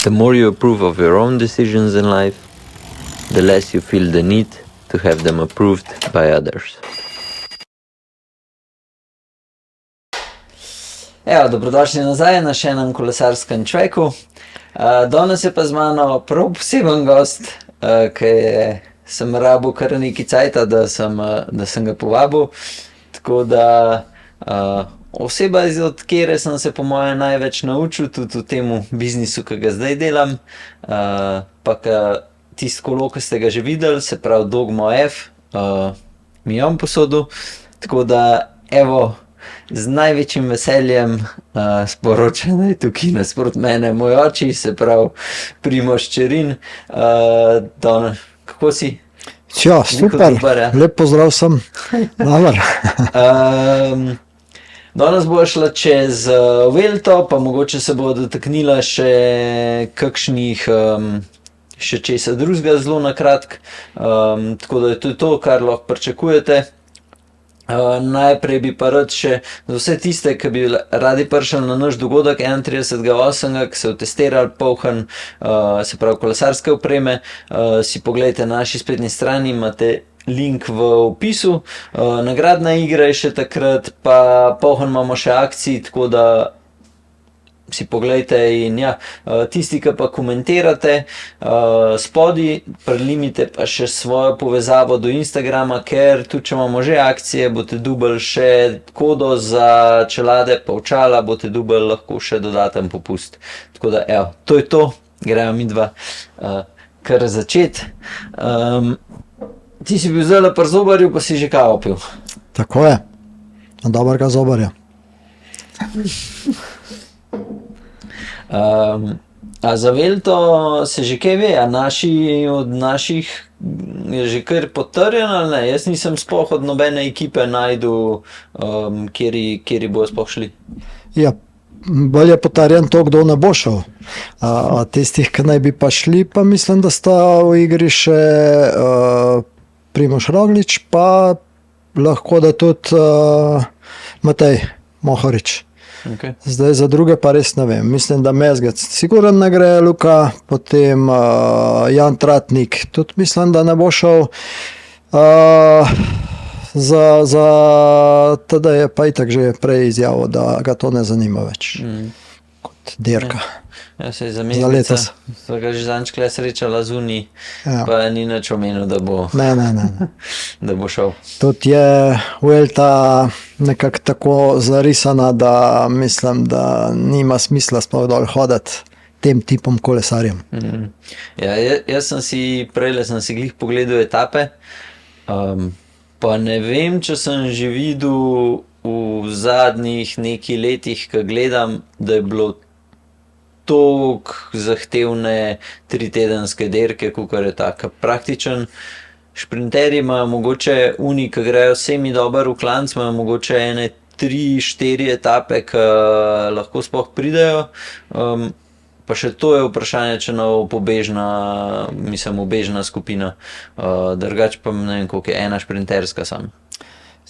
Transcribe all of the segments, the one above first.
The more you approve of your own decisions in life, the less you feel the need to have them approved by others. Evo, dobrodošli nazaj na še enem kolesarskem čveku. Danes je pa z mano prav poseben gost, ki sem rabil kar nekaj cajta, da sem ga povabil. Tako da oseba, od kere sem se po moje največ naučil, tudi v tem biznisu, ki ga zdaj delam. Pa tisto kolo, ki ste ga že videli, se pravi Dogmo F, mi je on posodil. Tako da, evo, z največjim veseljem sporočam, da je tukaj nasproti mene moj oči, se pravi Primož Čerin. Kako si? Ja, super, lep pozdrav sem. Dobar. Danes bo šla čez Vuelto, pa mogoče se bo dotaknila še kakšnih še česa drugega zelo na kratko. Tako da je to to, kar lahko pričakujete. Najprej bi pa rad še za vse tiste, ki bi radi prišli na naš dogodek 31.8., ki se testirali polhan, se pravi kolesarske opreme, si pogledajte na naši spletni strani, imate link v opisu. Nagradna igra je še takrat, pa polhan imamo še akcij, tako da si pogledajte in ja, tisti, ki pa komentirate spodaj, prilimite pa še svojo povezavo do Instagrama, ker tudi če imamo že akcije, boste dobili še kodo za čelade, pa očala, boste dobili lahko še dodaten popust. Tako da, evo, to je to, gremo midva kar začeti. Ti si bil zdaj pri zobarju, pa si že kavo pil. Tako je, dobrega zobarja. A za Vuelto se že kaj ve, a od naših je že kar potrjen ali ne? Jaz nisem sploh od nobene ekipe najdel, kjeri bojo sploh šli. Ja, bolj je potrjen to, kdo ne bo šel. Tistih, ki naj bi pa šli, pa mislim, da sta v igri še Primož Roglič, pa lahko da tudi Matej Mohorič. Okay. Zdaj za druge pa res ne vem. Mislim, da Mezgec sigurno ne gre, Luka, potem Jan Tratnik tudi mislim, da ne bo šel. Teda je pa itak že prej izjavil, da ga to ne zanima več. Kot dirka. Ja, se je za Mezgeca, so ga že zančkle srečala zunaj, ja. Pa ni nič omenil, da bo, da bo šel. Tudi je Vuelta nekako tako zarisana, da mislim, da nima smisla sploh dol hoditi tem tipom kolesarjem. Ja, jaz sem si, prejle sem si glih pogledal etape, pa ne vem, če sem že videl v zadnjih nekaj letih, ko gledam, da je bilo toliko zahtevne 3-tedenske dirke, kakor je taka praktičen. Šprinterji imajo mogoče oni, ki grejo semi dober v klanc, imajo mogoče ene 3-4 etape, ki lahko sploh pridejo. Pa še to je vprašanje, če ne obežna skupina. Drugače pa ne vem, koliko je ena šprinterska sam.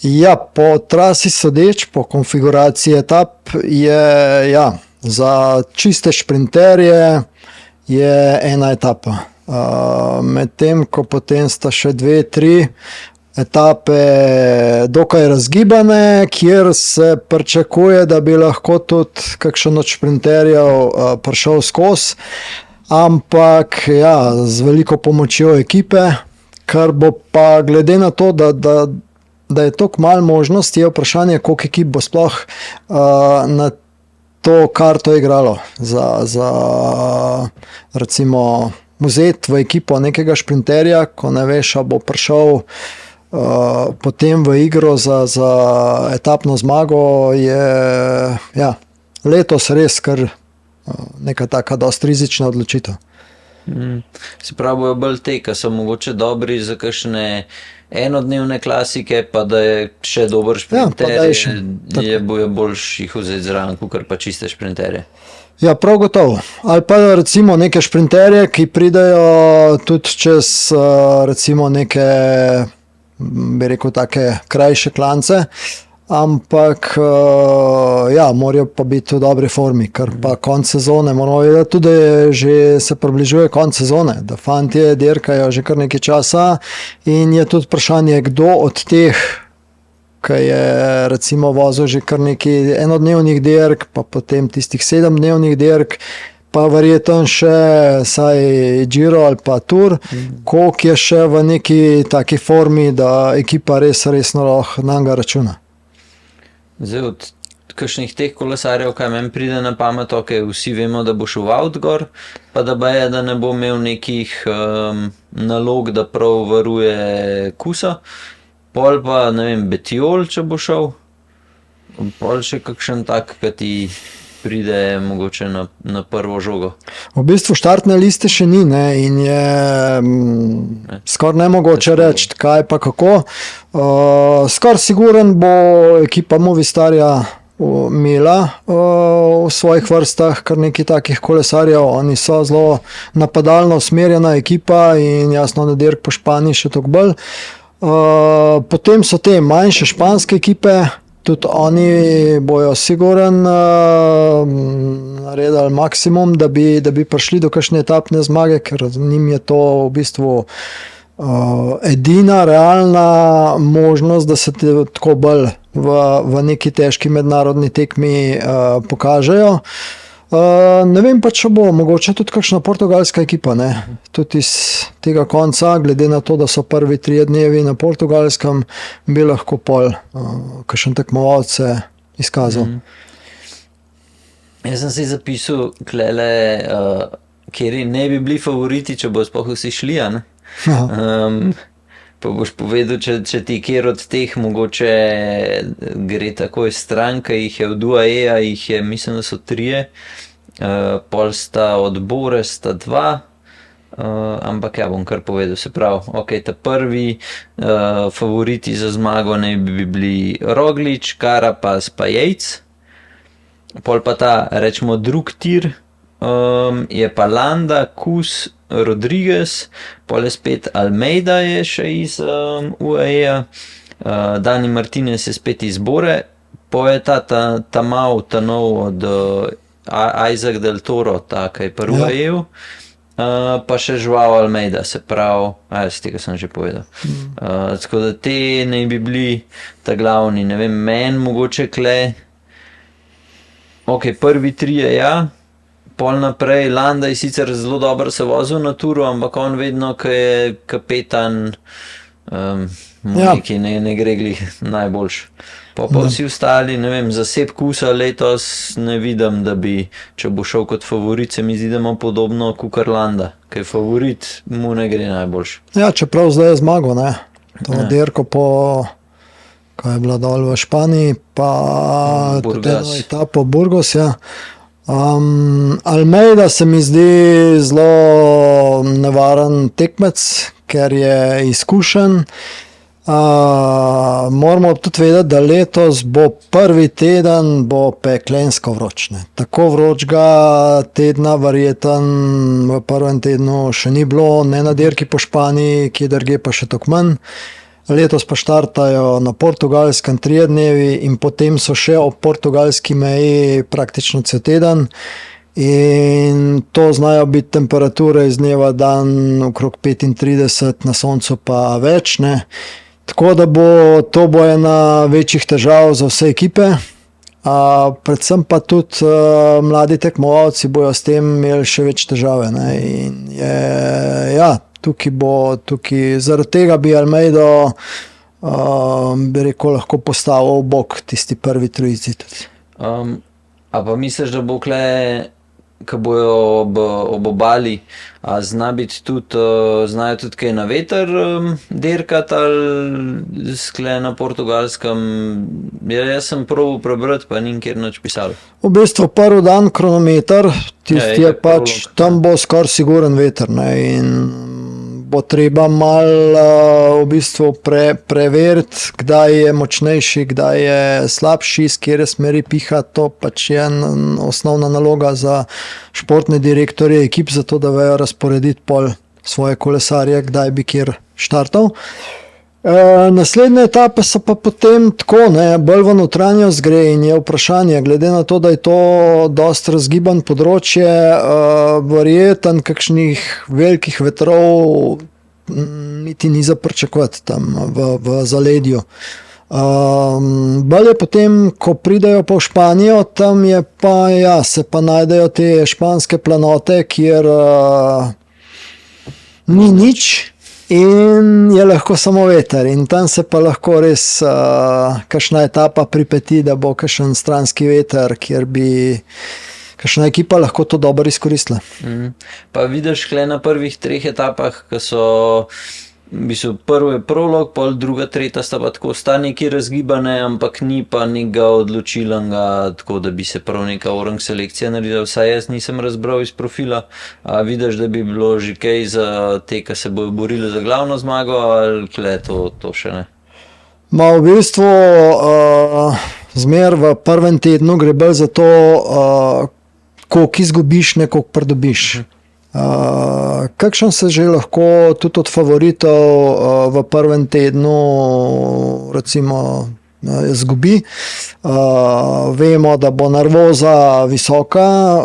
Ja, po trasi sodeč, po konfiguraciji etap je, ja, za čiste šprinterje je ena etapa. Medtem, ko potem sta še 2-3 etape dokaj razgibane, kjer se pričakuje, da bi lahko tudi kakšen od šprinterjev prišel skozi, ampak ja, z veliko pomočjo ekipe, kar bo pa glede na to, da je toliko malo možnosti, je vprašanje, koliko ekip bo sploh na to karto igralo za recimo vzeti v ekipo nekega šprinterja, ko ne veš, a bo prišel potem v igro za etapno zmago, je ja, letos res kar neka taka dosti rizična odločitev. Se pravi, bojo bolj te, ki so mogoče dobri za kakšne enodnevne klasike, pa da je še dober šprinter, je bojo boljš jih vzeti zraven, kakor pa čiste šprinterje. Ja, prav gotovo. Ali pa recimo neke šprinterje, ki pridejo tudi čez recimo neke, bi rekel, take krajše klance, ampak ja, morajo pa biti v dobri formi, ker pa konc sezone, moramo vedeti tudi, da je že se približuje konc sezone, da fantje dirkajo že kar nekaj časa in je tudi vprašanje, kdo od teh, ki je recimo vozil že kar nekaj enodnevnih dirk, pa potem tistih 7-dnevnih dirk, pa verjetno še saj Giro ali pa Tour, koliko je še v neki taki formi, da ekipa resno lahko na njega računa. Zdaj, od kakšnih teh kolesarjev, kaj meni pride na pamet, vsi vemo, da bo šel v Outdoor, pa da ne bo imel nekih nalog, da prav varuje kusa, pol pa, ne vem, Bettiol, če bo šel, pol še kakšen tak, ki ti pride mogoče na prvo žogo. V bistvu štartne liste še ni, ne, in je skoraj nemogoče reči, kaj pa kako. Skoraj siguren bo ekipa Movistarja imela v svojih vrstah kar nekaj takih kolesarjev. Oni so zelo napadalno usmerjena ekipa in jasno, da dirk po Španiji še toliko bolj. Potem so te manjše španske ekipe, tudi oni bojo siguren naredili maksimum, da bi prišli do kakšne etapne zmage, ker njim je to v bistvu edina realna možnost, da se tako bolj v neki težki mednarodni tekmi pokažejo. Ne vem pa, če bo mogoče tudi kakšna portugalska ekipa, ne? Tudi iz tega konca, glede na to, da so prvi 3 dnevi na Portugalskem, bi lahko pol kakšen tekmovalec se izkazal. Jaz sem si zapisal klele, kjeri ne bi bili favoriti, če bo sploh vsi šli, a ne? Pa boš povedal, če ti kjer od teh mogoče gre takoj stran, ki jih je od UAE, jih je, mislim, da so 3, pol sta od Bore, sta 2, ampak ja, bom kar povedal, se pravi, ta prvi favoriti za zmago ne bi bili Roglič, Carapaz pa Yates, pol pa ta, rečemo, drug tir, je pa Landa, Kus, Rodriguez, pol je spet Almeida je še iz UAE, Dani Martinez je spet iz Bore, pol je ta mal, ta nov od Isaac del Toro, ta, ki je pri UAE-u, pa še Joao Almeida, se pravi, z tega sem že povedal. Tako da te ne bi bili ta glavni, ne vem, meni mogoče kle, prvi 3 ja, pol naprej, Landa je sicer zelo dobro se vozil na turu, ampak on vedno, ko je kapetan, neki ne gre glih najboljš. Pa vsi ostali, ne vem, za Sepp Kusa letos ne vidim, da bi, če bo šel kot favorit, se mi zdi, da ima podobno kukar Landa, ki je favorit, mu ne gre najboljš. Ja, čeprav zdaj je zmago, ne, to dirko po, ko je bila dol v Španiji, pa tudi eno etapo Burgos, ja. Almeida se mi zdi zelo nevaren tekmec, ker je izkušen. Moramo tudi vedeti, da letos bo prvi teden bo peklensko vroč, ne. Tako vročega tedna verjetno v prvem tednu še ni bilo, ne na dirki po Španiji, kje drugje pa še toliko manj. Letos pa štartajo na Portugalskem 3 dnevi in potem so še ob portugalski meji praktično cel teden in to znajo biti temperature iz dneva dan okrog 35, na soncu pa več, ne. Tako da to bo ena večjih težav za vse ekipe, predvsem pa tudi mladi tekmovalci bojo s tem imeli še več težave, ne. In ja, tukaj zaradi tega bi Almeido bi rekel, lahko postavil v bok tisti prvi trojici tudi. A pa misliš, da bo kle, ko bojo ob obali, znajo tudi kaj na veter dirkati ali skle na Portugalskem? Jaz sem probal prebrati, pa ni nikjer nič pisalo. V bistvu prvi dan kronometer, tisti je pač, tam bo skoraj siguren veter, ne, in bo treba malo v bistvu preveriti, kdaj je močnejši, kdaj je slabši, s kere smeri piha, to pač je osnovna naloga za športne direktorje ekip, zato da vejo razporediti pol svoje kolesarje, kdaj bi kjer štartal. Naslednje etape so pa potem tako, ne, bolj v notranjost gre in je vprašanje, glede na to, da je to dosti razgiban področje, verjeten kakšnih velikih vetrov niti ni za pričakovati tam v zaledju. Bolj je potem, ko pridejo pa v Španijo, tam je pa, ja, se pa najdejo te španske planote, kjer ni nič in je lahko samo veter in tam se pa lahko res kakšna etapa pripeti, da bo kakšen stranski veter, kjer bi kakšna ekipa lahko to dobro izkoristila. Pa vidiš, kle na prvih 3 etapah, ki so v bistvu prvo je prolog, pol druga, tretja sta pa tako, sta neki razgibane, ampak ni pa nekega odločilnega, tako da bi se prav neka orang selekcija naredila, vsaj jaz nisem razbral iz profila. A vidiš, da bi bilo že kaj za te, ki se bojo borili za glavno zmago, ali kle to še ne? Ma v bistvu zmer v prvem tednu gre bolj za to, koliko izgubiš, ne koliko pridobiš. Kakšen se že lahko tudi od favoritov v prvem tednu recimo izgubi. Vemo, da bo nervoza visoka,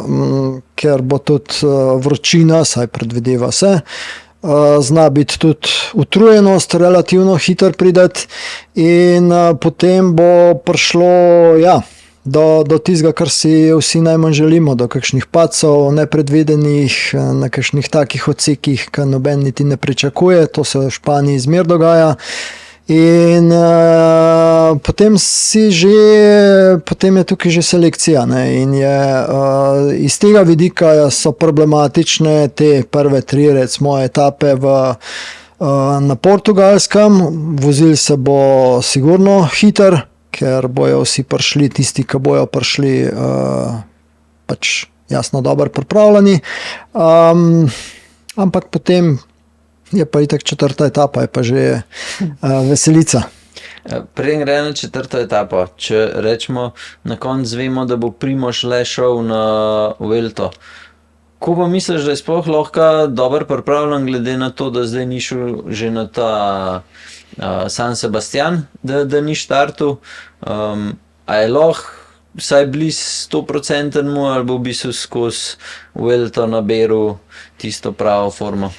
ker bo tudi vročina, saj predvideva se. Zna biti tudi utrujenost, relativno hitro prideti in potem bo prišlo, ja, do tistega, kar si vsi najmanj želimo, do kakšnih padcev, nepredvidenih, na kakšnih takih odsekih, ki noben niti ne pričakuje, to se v Španiji zmer dogaja. In potem je tukaj že selekcija, ne? In je, iz tega vidika so problematične te prve 3 recimo etape na Portugalskem. Vozil se bo sigurno hiter, ker bojo vsi prišli, tisti, ki bojo prišli, pač jasno dobro pripravljeni. Ampak potem je pa itak 4. etapa, je pa že veselica. Preden gre na 4. etapo, če rečemo, na koncu vemo, da bo Primož le šel na Vuelto. Ko pa misliš, da je sploh lahko dobro pripravljen, glede na to, da zdaj ni šel že na ta San Sebastian, da ni štartu, a je lahko vsaj bliz 100% ali bo v bistvu skozi Vuelto naberu tisto pravo formo?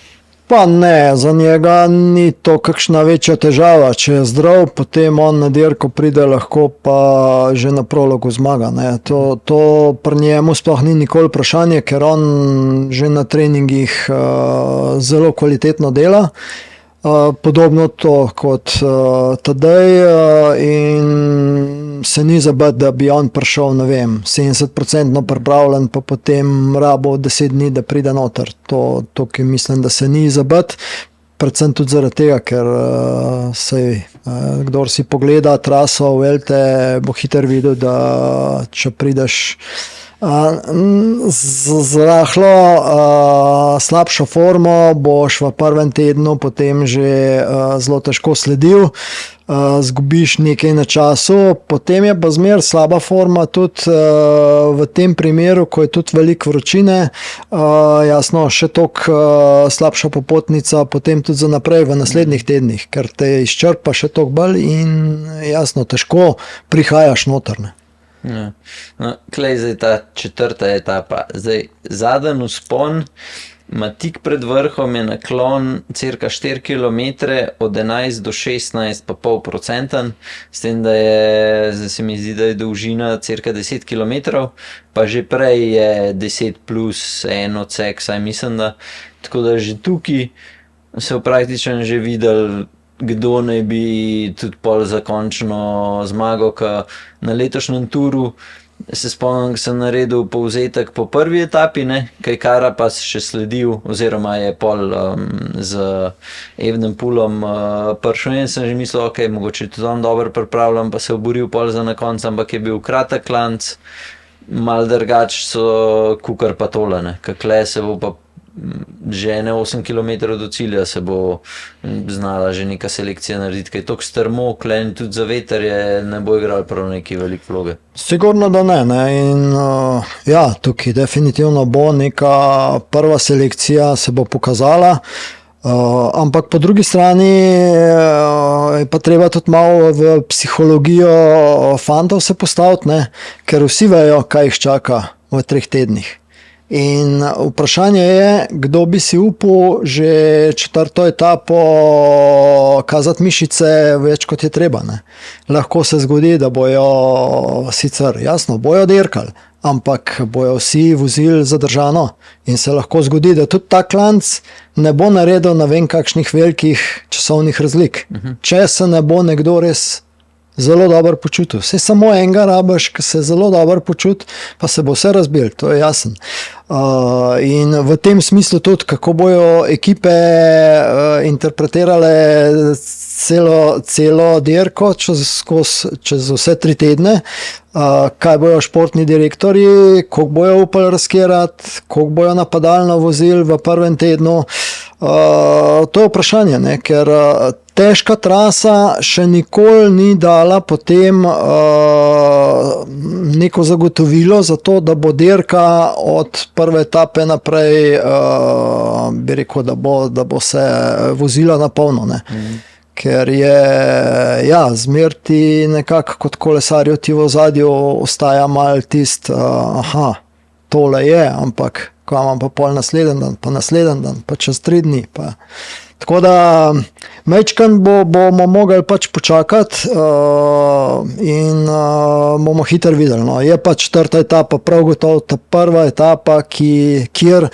Pa ne, za njega ni to kakšna večja težava. Če je zdrav, potem on na dirko pride lahko pa že na prologu zmaga, ne. To pri njemu sploh ni nikoli vprašanje, ker on že na treningih zelo kvalitetno dela. Podobno to kot Tadej in se ni zabati, da bi on prišel, ne vem, 70% pripravljen, pa potem rabo 10 dni, da pride noter. To ki mislim, da se ni zabati, predvsem tudi zaradi tega, ker kdor si pogleda traso Vuelte, bo hitro videl, da če prideš z rahlo slabšo formo, boš v prvem tednu potem že zelo težko sledil, zgubiš nekaj na času, potem je pa zmer slaba forma tudi v tem primeru, ko je tudi veliko vročine, jasno, še toliko slabša popotnica potem tudi za naprej v naslednjih tednih, ker te izčrpa še toliko bolj in jasno, težko prihajaš noter, ne. Ja. No, klej zdaj ta 4. etapa. Zdaj, zadnji vzpon ima tik pred vrhom je naklon cirka 4 km od 11 do 16,5%, s tem, da je, zdaj se mi zdi, da je dolžina cirka 10 km, pa že prej je 10 plus en odsek, saj mislim, da tako da že tukaj se praktično že videli, kdo naj bi tudi pol za končno zmago, ker na letošnjem turu se spomnim, sem naredil povzetek po prvi etapi, ne, kaj Kara pa še sledil, oziroma je pol z Evenepoelom prišel in sem že mislil, ok, mogoče tudi on dobro pripravljam, pa se oboril pol za na konc, ampak je bil kratek klanc, malo drugače so kukar pa tole, ne, kakle se bo pa že 8 km do cilja se bo znala že neka selekcija narediti, kaj toliko strmo, klen tudi za veter je, ne bo igral prav neki velik vloge. Sigurno, da ne, ne, in ja, tukaj definitivno bo neka prva selekcija se bo pokazala. Ampak po drugi strani je pa treba tudi malo v psihologijo fantov se postaviti, ne? Ker vsi vejo, kaj jih čaka v 3 tednih. In vprašanje je, kdo bi si upal že 4. etapo kazati mišice več kot je treba. Ne? Lahko se zgodi, da bojo sicer jasno, bojo dirkali, ampak bojo vsi vozili zadržano in se lahko zgodi, da tudi ta klanc ne bo naredil na vem kakšnih velikih časovnih razlik. Če se ne bo nekdo res zelo dobro počutil. Vse samo enega rabaš, ki se zelo dobro počuti, pa se bo vse razbil, to je jasen. In v tem smislu tudi, kako bojo ekipe interpretirale celo dirko čez vse 3 tedne, kaj bojo športni direktorji, koliko bojo upali riskirati, koliko bojo napadalno vozili v prvem tednu. To je vprašanje, ne? Ker težka trasa še nikoli ni dala potem neko zagotovilo za to, da bo dirka od prve etape naprej, bi rekel, da bo se vozila na polno. Ne? Ker je, ja, zmerti nekako kot kolesarju ti v ozadju ostaja mal tist, tole je, ampak ko imam pa pol naslednji dan, pa čez 3 dni. Pa. Tako da majčkan bomo mogli pač počakati in bomo hitro videli. No. Je pa 4. etapa prav gotovo ta prva etapa, kjer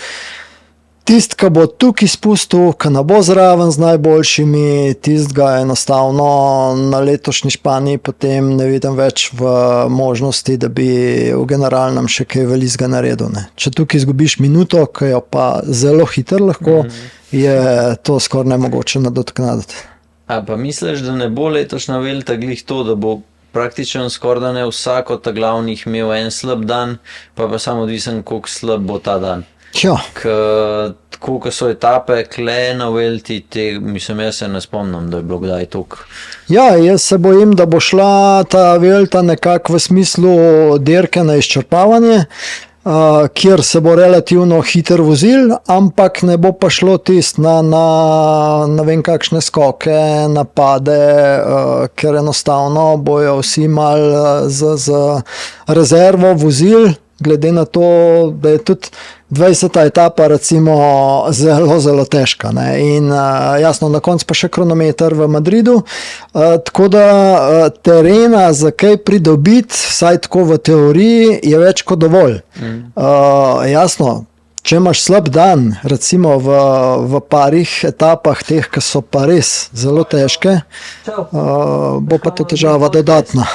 tisti, ki bo tukaj spustil, ki ne bo zraven z najboljšimi, tistega enostavno na letošnji Španiji potem ne vidim več v možnosti, da bi v generalnem še kaj velikega naredil. Ne. Če tukaj izgubiš minuto, ki jo pa zelo hitro lahko, je to skoraj nemogoče nadoknaditi. A pa misliš, da ne bo letošnja Vuelta glih to, da bo praktično skoraj da ne vsak od ta glavnih imel en slab dan, pa samo odvisen, koliko slab bo ta dan? Ja. Tako, ko so etape kle na Vuelti, mislim, jaz se ne spomnim, da je bilo kdaj toliko. Ja, jaz se bojim, da bo šla ta Vuelta nekako v smislu dirke na izčrpavanje, kjer se bo relativno hitro vozil, ampak ne bo pa šlo tist na vem kakšne skoke, napade, ker enostavno bojo vsi mal z rezervo vozil, glede na to, da je tudi 20. etapa recimo zelo težka. Ne? In jasno, na koncu pa še kronometer v Madridu, tako da terena za kaj pridobiti, vsaj tako v teoriji, je več kot dovolj. Jasno, če imaš slab dan, recimo v parih etapah teh, ki so pa res zelo težke, bo pa to težava dodatna.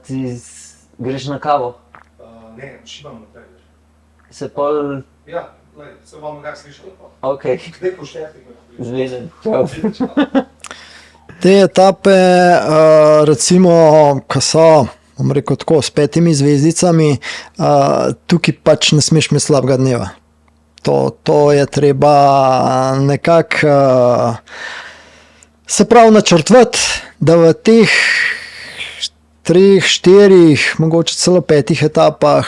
Ti greš na kavo? Ne, šibam naprej. Se pol... Ja, se vam nekaj slišal. Ok, Zdaj pošteti. zvezden. Čau. Te etape, recimo, ko so, bom rekel tako, s 5 zvezdicami, tukaj pač ne smeš imeti slabega dneva. To je treba nekako se prav načrtovati, da v teh 3, 4, mogoče celo 5 etapah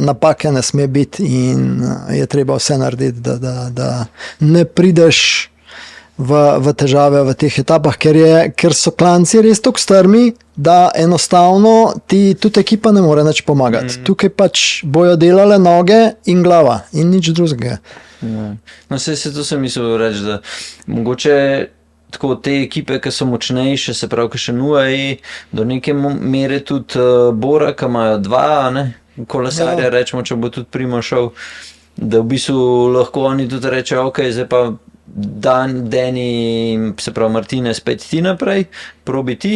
napake ne sme biti in je treba vse narediti, da ne prideš v težave v teh etapah, ker so klanci res tako strmi, da enostavno ti tudi ekipa ne more nič pomagati. Tukaj pač bojo delale noge in glava in nič drugega. No, se to sem mislil reči, da mogoče tako te ekipe, ki so močnejše, se pravi, ki še UAE, do neke mere tudi Bora, ki imajo 2 kolesarja, rečemo, če bo tudi Primož šel, da v bistvu lahko oni tudi rečejo, ok, zdaj pa Dani, se pravi Martinez, spet ti naprej, probi ti,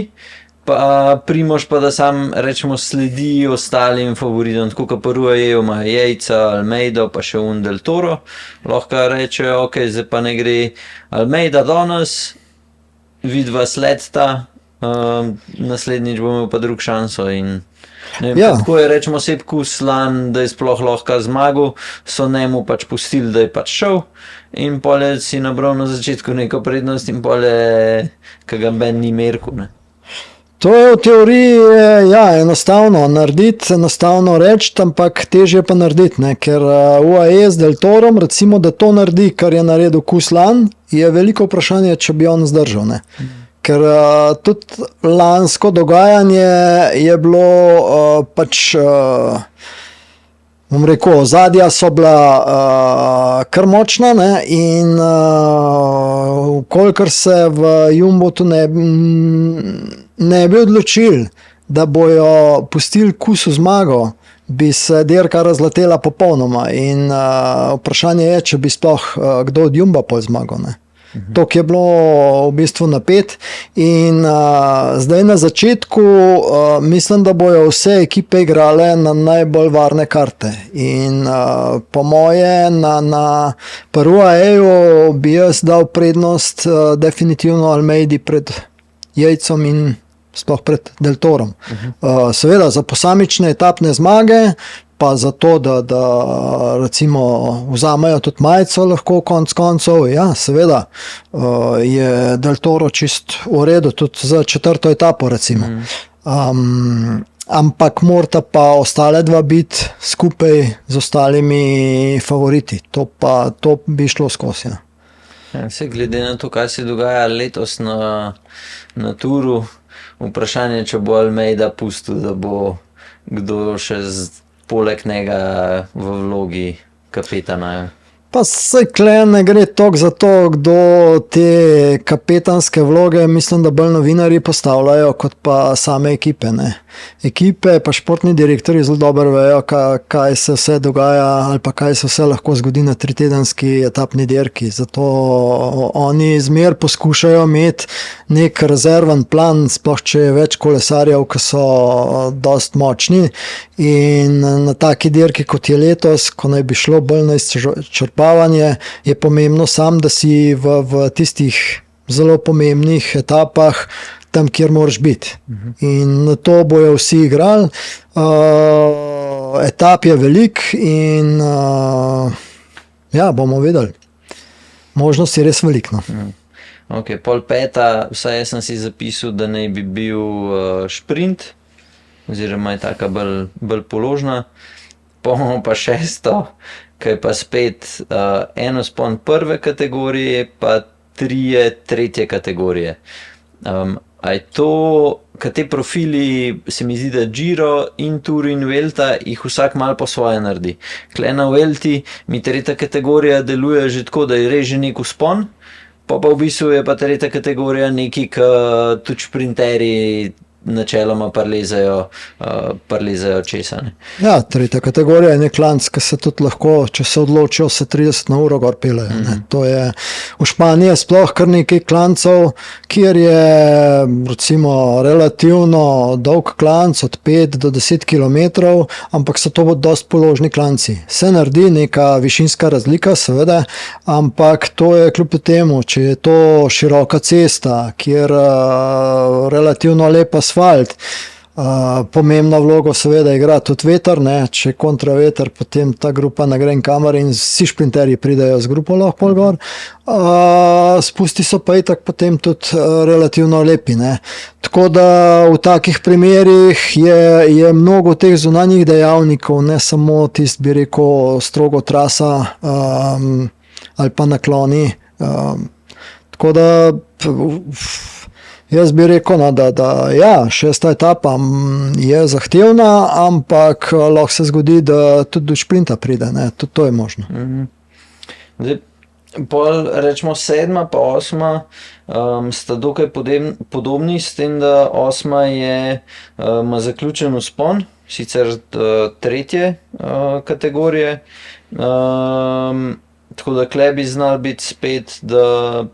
pa Primož pa da sam, rečemo, sledi ostalim favoritom, tako kot pa UAE ima Jejca, Almeida, pa še Del Toro, lahko rečejo, ok, zdaj pa ne gre Almeida danes, vidva sledta, naslednjič bomo pa drug šanso in ne vem, tako je rečemo Sepku Slan, da je sploh lahko zmagal, so njemu pač pustili, da je pač šel in pole si nabral na začetku neko prednost in pole, ki ga ben ni merku, ne. To je v teoriji ja, enostavno narediti, enostavno reči, ampak težje pa narediti, ne? Ker UAE z Del Torom, recimo, da to naredi, kar je naredil Kuslan, je veliko vprašanje, če bi on zdržal. Ne? Ker tudi lansko dogajanje je bilo pač, bom rekel, ozadja so bila kar močna, ne? In kolikor se v Jumbotu ne bi odločili, da bojo pustili Kusu zmago, bi se dirka razletela popolnoma in vprašanje je, če bi sploh kdo od Jumba pol zmagal, ne? To, ki je bilo v bistvu napet in zdaj na začetku mislim, da bojo vse ekipe igrale na najbolj varne karte in po moje na UAE-ju bi jaz dal prednost definitivno Almeidi pred Jejcom in sploh pred Del Torom. Seveda za posamične etapne zmage, pa zato, da recimo vzamejo tudi majico lahko konc koncev, ja, seveda je Del Toro čist v redu, tudi za 4. etapo recimo. Ampak morata pa ostale dva biti skupaj z ostalimi favoriti, to bi šlo skozi. Ja. Ja, vse glede na to, kaj se dogaja letos na turu, vprašanje, če bo Almeida pustil, da bo kdo še poleg njega v vlogi kapetana. Pa se kle ne gre toliko za to, kdo te kapetanske vloge, mislim, da bolj novinarji postavljajo, kot pa same ekipe. Ne. Ekipe pa športni direktorji zelo dobro vejo, kaj se vse dogaja ali pa kaj se vse lahko zgodi na 3-tedenski etapni dirki. Zato oni zmer poskušajo imeti nek rezerven plan, sploh če je več kolesarjev, ki so dost močni. In na taki dirki, kot je letos, ko naj bi šlo bolj na izčrpavanje, je pomembno sam, da si v tistih zelo pomembnih etapah tam, kjer moraš biti. In na to bojo vsi igrali. Etap je velik in ja, bomo videli. Možnost je res veliko. Ok, pol peta, vsaj jaz sem si zapisal, da naj bi bil šprint, oziroma je taka bolj položna. Bomo pa 6, ki je pa spet eno spon prve kategorije, pa 3 tretje kategorije. A je to, ka te profili, se mi zdi, da Giro in Tour in Vuelta jih vsak malo po svoje naredi. Kle na Vuelti mi tretja kategorija deluje že tako, da je res že nek vzpon, pa v bistvu je pa tretja kategorija neki, ki tudi šprinterji načeloma parlezajo česa. Ne? Ja, tretja kategorija je nek lanc, ki se tudi lahko, če se odločijo, se 30 na uro gor pelejo. To je v Španiji sploh kar nekaj klancov, kjer je recimo relativno dolg klanc od 5 do 10 km, ampak so to dosti položni klanci. Se naredi neka višinska razlika, seveda, ampak to je kljub temu, če je to široka cesta, kjer relativno lepa asfalt. Pomembno vlogo seveda igra tudi veter, ne? Če je kontraveter, potem ta grupa nagre kamere in vsi šprinterji pridejo z grupo lahko gor. Spusti so pa itak potem tudi relativno lepi. Ne? Tako da v takih primerih je mnogo teh zunanjih dejavnikov, ne samo tist, bi rekel, strogo trasa ali pa nakloni. Tako da jaz bi rekel, da ja, 6. etapa je zahtevna, ampak lahko se zgodi, da tudi do šprinta pride, ne? Tudi to je možno. Zdaj, pol rečemo 7. pa 8. Sta dokaj podobni, s tem, da 8. ima zaključen vzpon, sicer tretje kategorije, tako da kle bi znal biti spet, da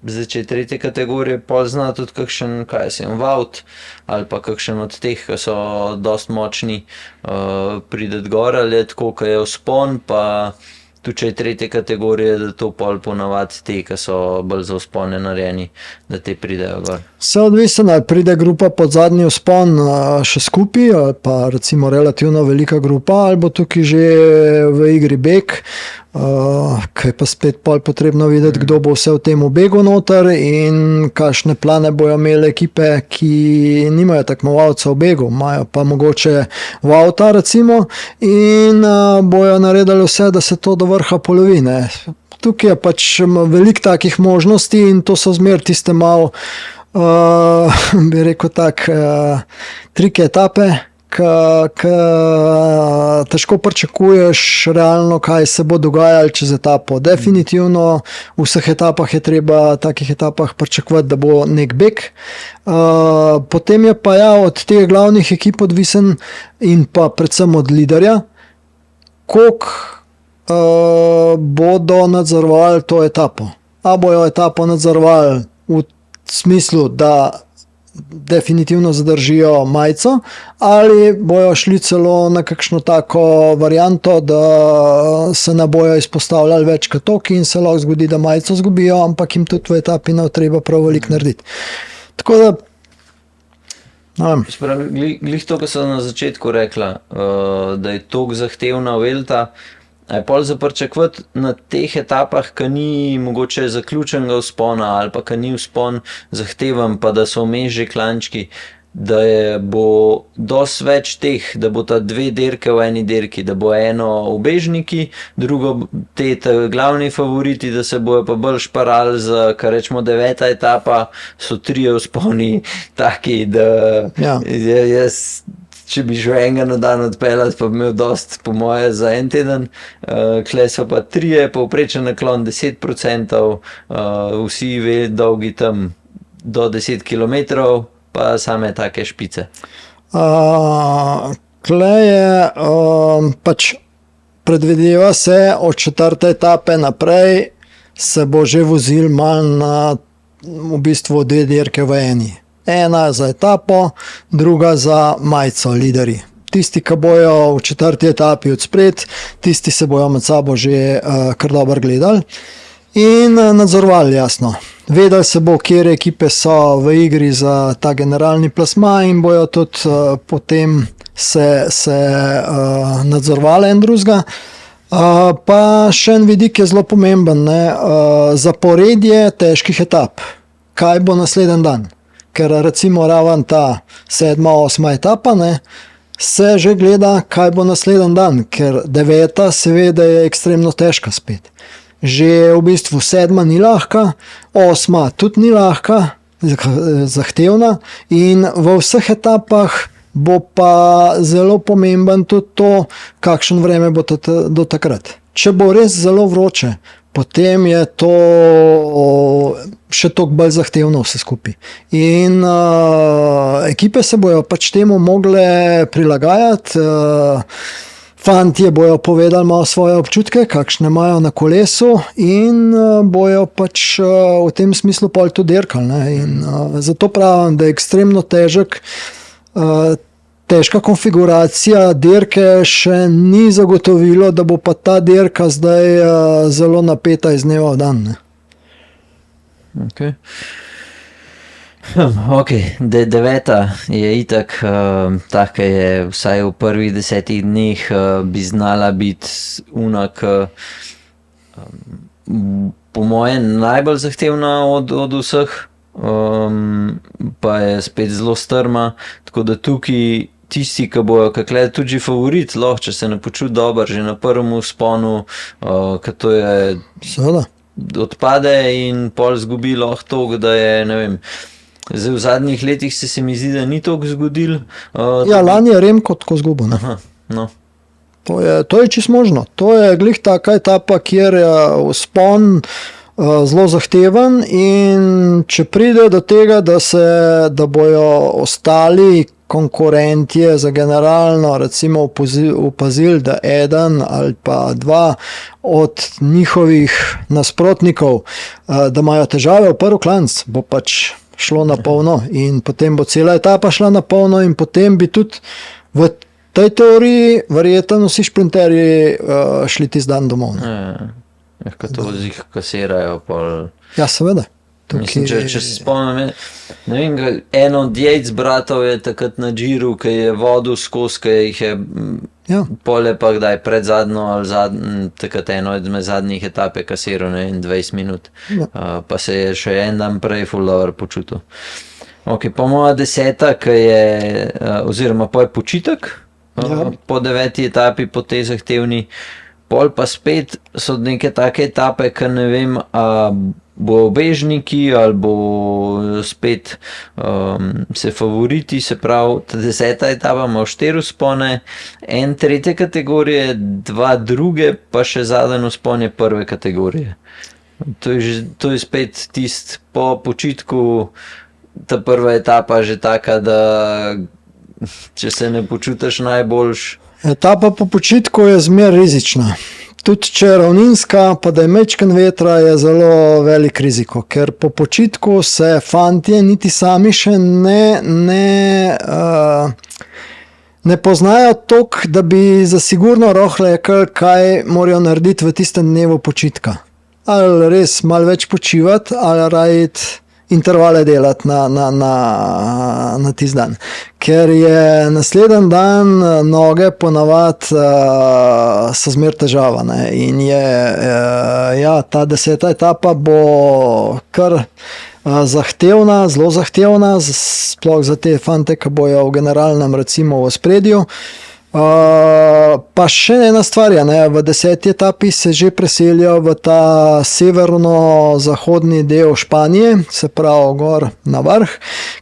zdaj, če je tretje kategorije, pol zna tudi kakšen, Wout, ali pa kakšen od teh, ki so dosti močni, prideti gor, ali je tako, ki je vzpon, pa tudi če je tretje kategorije, da to pol ponavadi te, ki so bolj za vzpone narejeni, da te pridejo gor. Vse odvisno, ali pride grupa pod zadnji vzpon še skupaj, ali pa recimo relativno velika grupa, ali bo tukaj že v igri beg. Kaj pa spet pol potrebno videti, kdo bo vse v tem begu noter in kakšne plane bojo imele ekipe, ki nimajo tekmovalcev v begu, imajo pa mogoče Vauta recimo in bojo naredili vse, da se to do vrha polovi, ne. Tukaj je pač veliko takih možnosti in to so zmer tiste malo, bi rekel tak, trike etape, ki težko pričakuješ realno, kaj se bo dogajalo čez etapo. Definitivno v vseh etapah je treba, takih etapah pričakovati, da bo nek beg. Potem je pa ja od teh glavnih ekip odvisen in pa predvsem od liderja, koliko bodo nadzorovali to etapo. A bojo etapo nadzorovali v smislu, da definitivno zadržijo majico, ali bojo šli celo na kakšno tako varianto, da se ne bojo izpostavljali več kot toliko in se lahko zgodi, da majico zgubijo, ampak jim tudi v etapi ne treba prav veliko narediti. Tako da Glih to, ko sem na začetku rekla, da je toliko zahtevna Vuelta, a je pol za pričakovati na teh etapah, ki ni mogoče zaključenega vzpona ali pa ki ni vzpon zahteven, pa da so vmes že klančki, da bo dosti več teh, da bo ta dve dirke v eni dirki, da bo eno ubežniki, drugo te glavni favoriti, da se bojo pa bolj šparali za, kar rečemo, 9. etapa, so 3 vzponi taki, da jaz, če bi že enega na dan odpeljati, pa bi imel dost, po moje, za en teden. Kle so pa 3, povprečen naklon 10%, vsi dolgi tam do 10 kilometrov, pa same take špice. Kle je, pač predvideva se od 4. etape naprej se bo že vozil malo na v bistvu 2 dirke v eni. Ena za etapo, druga za majico, lideri. Tisti, ki bojo v 4. etapi odspred, tisti se bojo med sabo že kar dobro gledali in nadzorovali, jasno. Vedeli se bo, kjer ekipe so v igri za ta generalni plasma in bojo tudi potem se nadzorovali en drugega. Pa še en vidik je zelo pomemben, ne? Zaporedje težkih etap. Kaj bo naslednji dan? Ker recimo raven ta 7., 8. etapa, ne, se že gleda, kaj bo naslednji dan, ker 9. seveda je ekstremno težka spet. Že v bistvu 7. ni lahka, 8. tudi ni lahka, zahtevna in v vseh etapah bo pa zelo pomemben tudi to, kakšen vreme bo do takrat. Če bo res zelo vroče, potem je to še toliko bolj zahtevno vse skupaj. In ekipe se bojo pač temu mogle prilagajati, fantje bojo povedali malo svoje občutke, kakšne imajo na kolesu in bojo pač v tem smislu pol tudi dirkali, ne. In zato pravim, da je ekstremno težka konfiguracija dirke še ni zagotovilo, da bo pa ta dirka zdaj zelo napeta iz dneva v dan, ne. Ok, 9. je itak, taka je vsaj v prvih 10 dneh bi znala biti unak, po moje najbolj zahtevna od vseh, pa je spet zelo strma, tako da tukaj tisti, ki bojo kakle tudi že favorit, lahko, če se ne počuti dobro, že na prvem vzponu, ker to je Seveda. Odpade in pol zgubi lahko toliko, da je, ne vem, zdaj v zadnjih letih se mi zdi, da ni toliko zgodil. Ja, lani je Remko tako zgubil, ne. Aha, no. To je čisto možno. To je glih taka etapa, kjer je vzpon zelo zahteven in če pride do tega, da bojo ostali konkurentje za generalno recimo opazili, da eden ali pa dva od njihovih nasprotnikov, da imajo težave v prvi klanc, bo pač šlo na polno in potem bo cela etapa šla na polno in potem bi tudi v tej teoriji verjetno vsi šprinterji šli tisti dan domov. Ko to jih kasirajo, pol... Ja, seveda. Mislim, če se spomnim, ne vem, en od Yates bratov je takrat na Giru, ki je vodil skozi, ki jih je Ja. Pol je pa kdaj pred zadnjo ali takrat eno izmed zadnjih etap je kasiral, ne vem, 20 minut. Ja. Pa se je še en dan prej full dobro počutil. Ok, pa moja 10, ki je, oziroma pa je počitek, Ja. po 9. etapi, po tej zahtevni. Pol pa spet so neke take etape, ki ne vem, a bo obežniki ali bo spet se favoriti, se pravi, ta 10. etapa ima 4 vzpone, en 3. kategorije, 2 druge, pa še zadnji vzpon je 1. kategorije. To je spet tist po počitku, ta prva etapa že taka, da če se ne počutiš najboljš. Etapa po počitku je zmer rizična. Tudi če je ravninska, pa da je mečken vetra, je zelo velik riziko, ker po počitku se fantje niti sami še ne poznajo toliko, da bi za sigurno rohle rekli, kaj morajo narediti v tistem dnevu počitka. Ali res malo več počivati, ali rajt intervale delati na tisti dan. Ker je naslednji dan noge ponavadi so zmer težava. Ne? In je ta 10. etapa bo kar zahtevna, zelo zahtevna, sploh za te fante, ki bojo v generalnem recimo v ospredju. Pa še ena stvar je, ne, v 10. etapi se že preselijo v ta severno-zahodni del Španije, se pravi gor na vrh,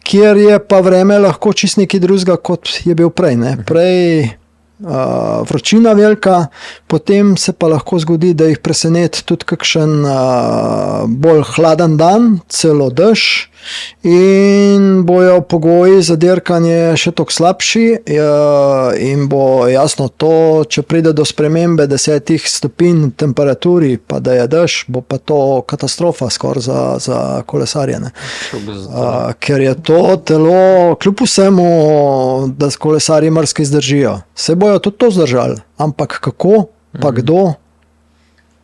kjer je pa vreme lahko čist nekaj drugega, kot je bil prej. Ne. Prej vročina velika, potem se pa lahko zgodi, da jih preseneti tudi kakšen bolj hladen dan, celo dež, in bojo pogoji za dirkanje še toliko slabši in bo jasno to, če pride do spremembe 10 stopinj temperaturi, pa da je dež, bo pa to katastrofa skoraj za kolesarje. Ker je to telo, kljub vsemu, da kolesarji marsikaj zdržijo. Se bojo tudi to zdržali, ampak kako, pa kdo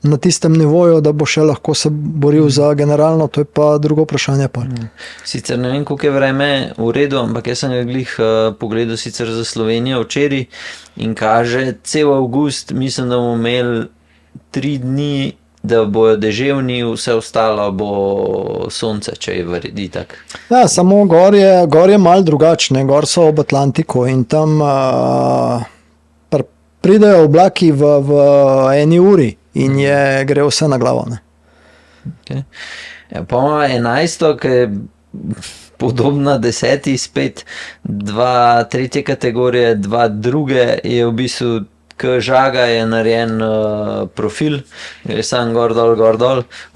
na tistem nivoju, da bo še lahko se boril za generalno, to je pa drugo vprašanje. Sicer ne vem, koliko je vreme v redu, ampak jaz sem ga glih pogledal sicer za Slovenijo včeraj in kaže cel avgust, mislim, da bomo imeli 3 dni, da bojo deževni, vse ostalo bo sonce, če je vredi tak. Ja, samo gor je malo drugačne, gor so ob Atlantiku in tam pridejo oblaki v eni uri in gre vse na glavo. Ne? Okay. Ja, pa ima 11, ki je podobna 10, spet 2 3. kategorije, 2 druge, je v bistvu k žaga je narejen profil, gre sam gor dol,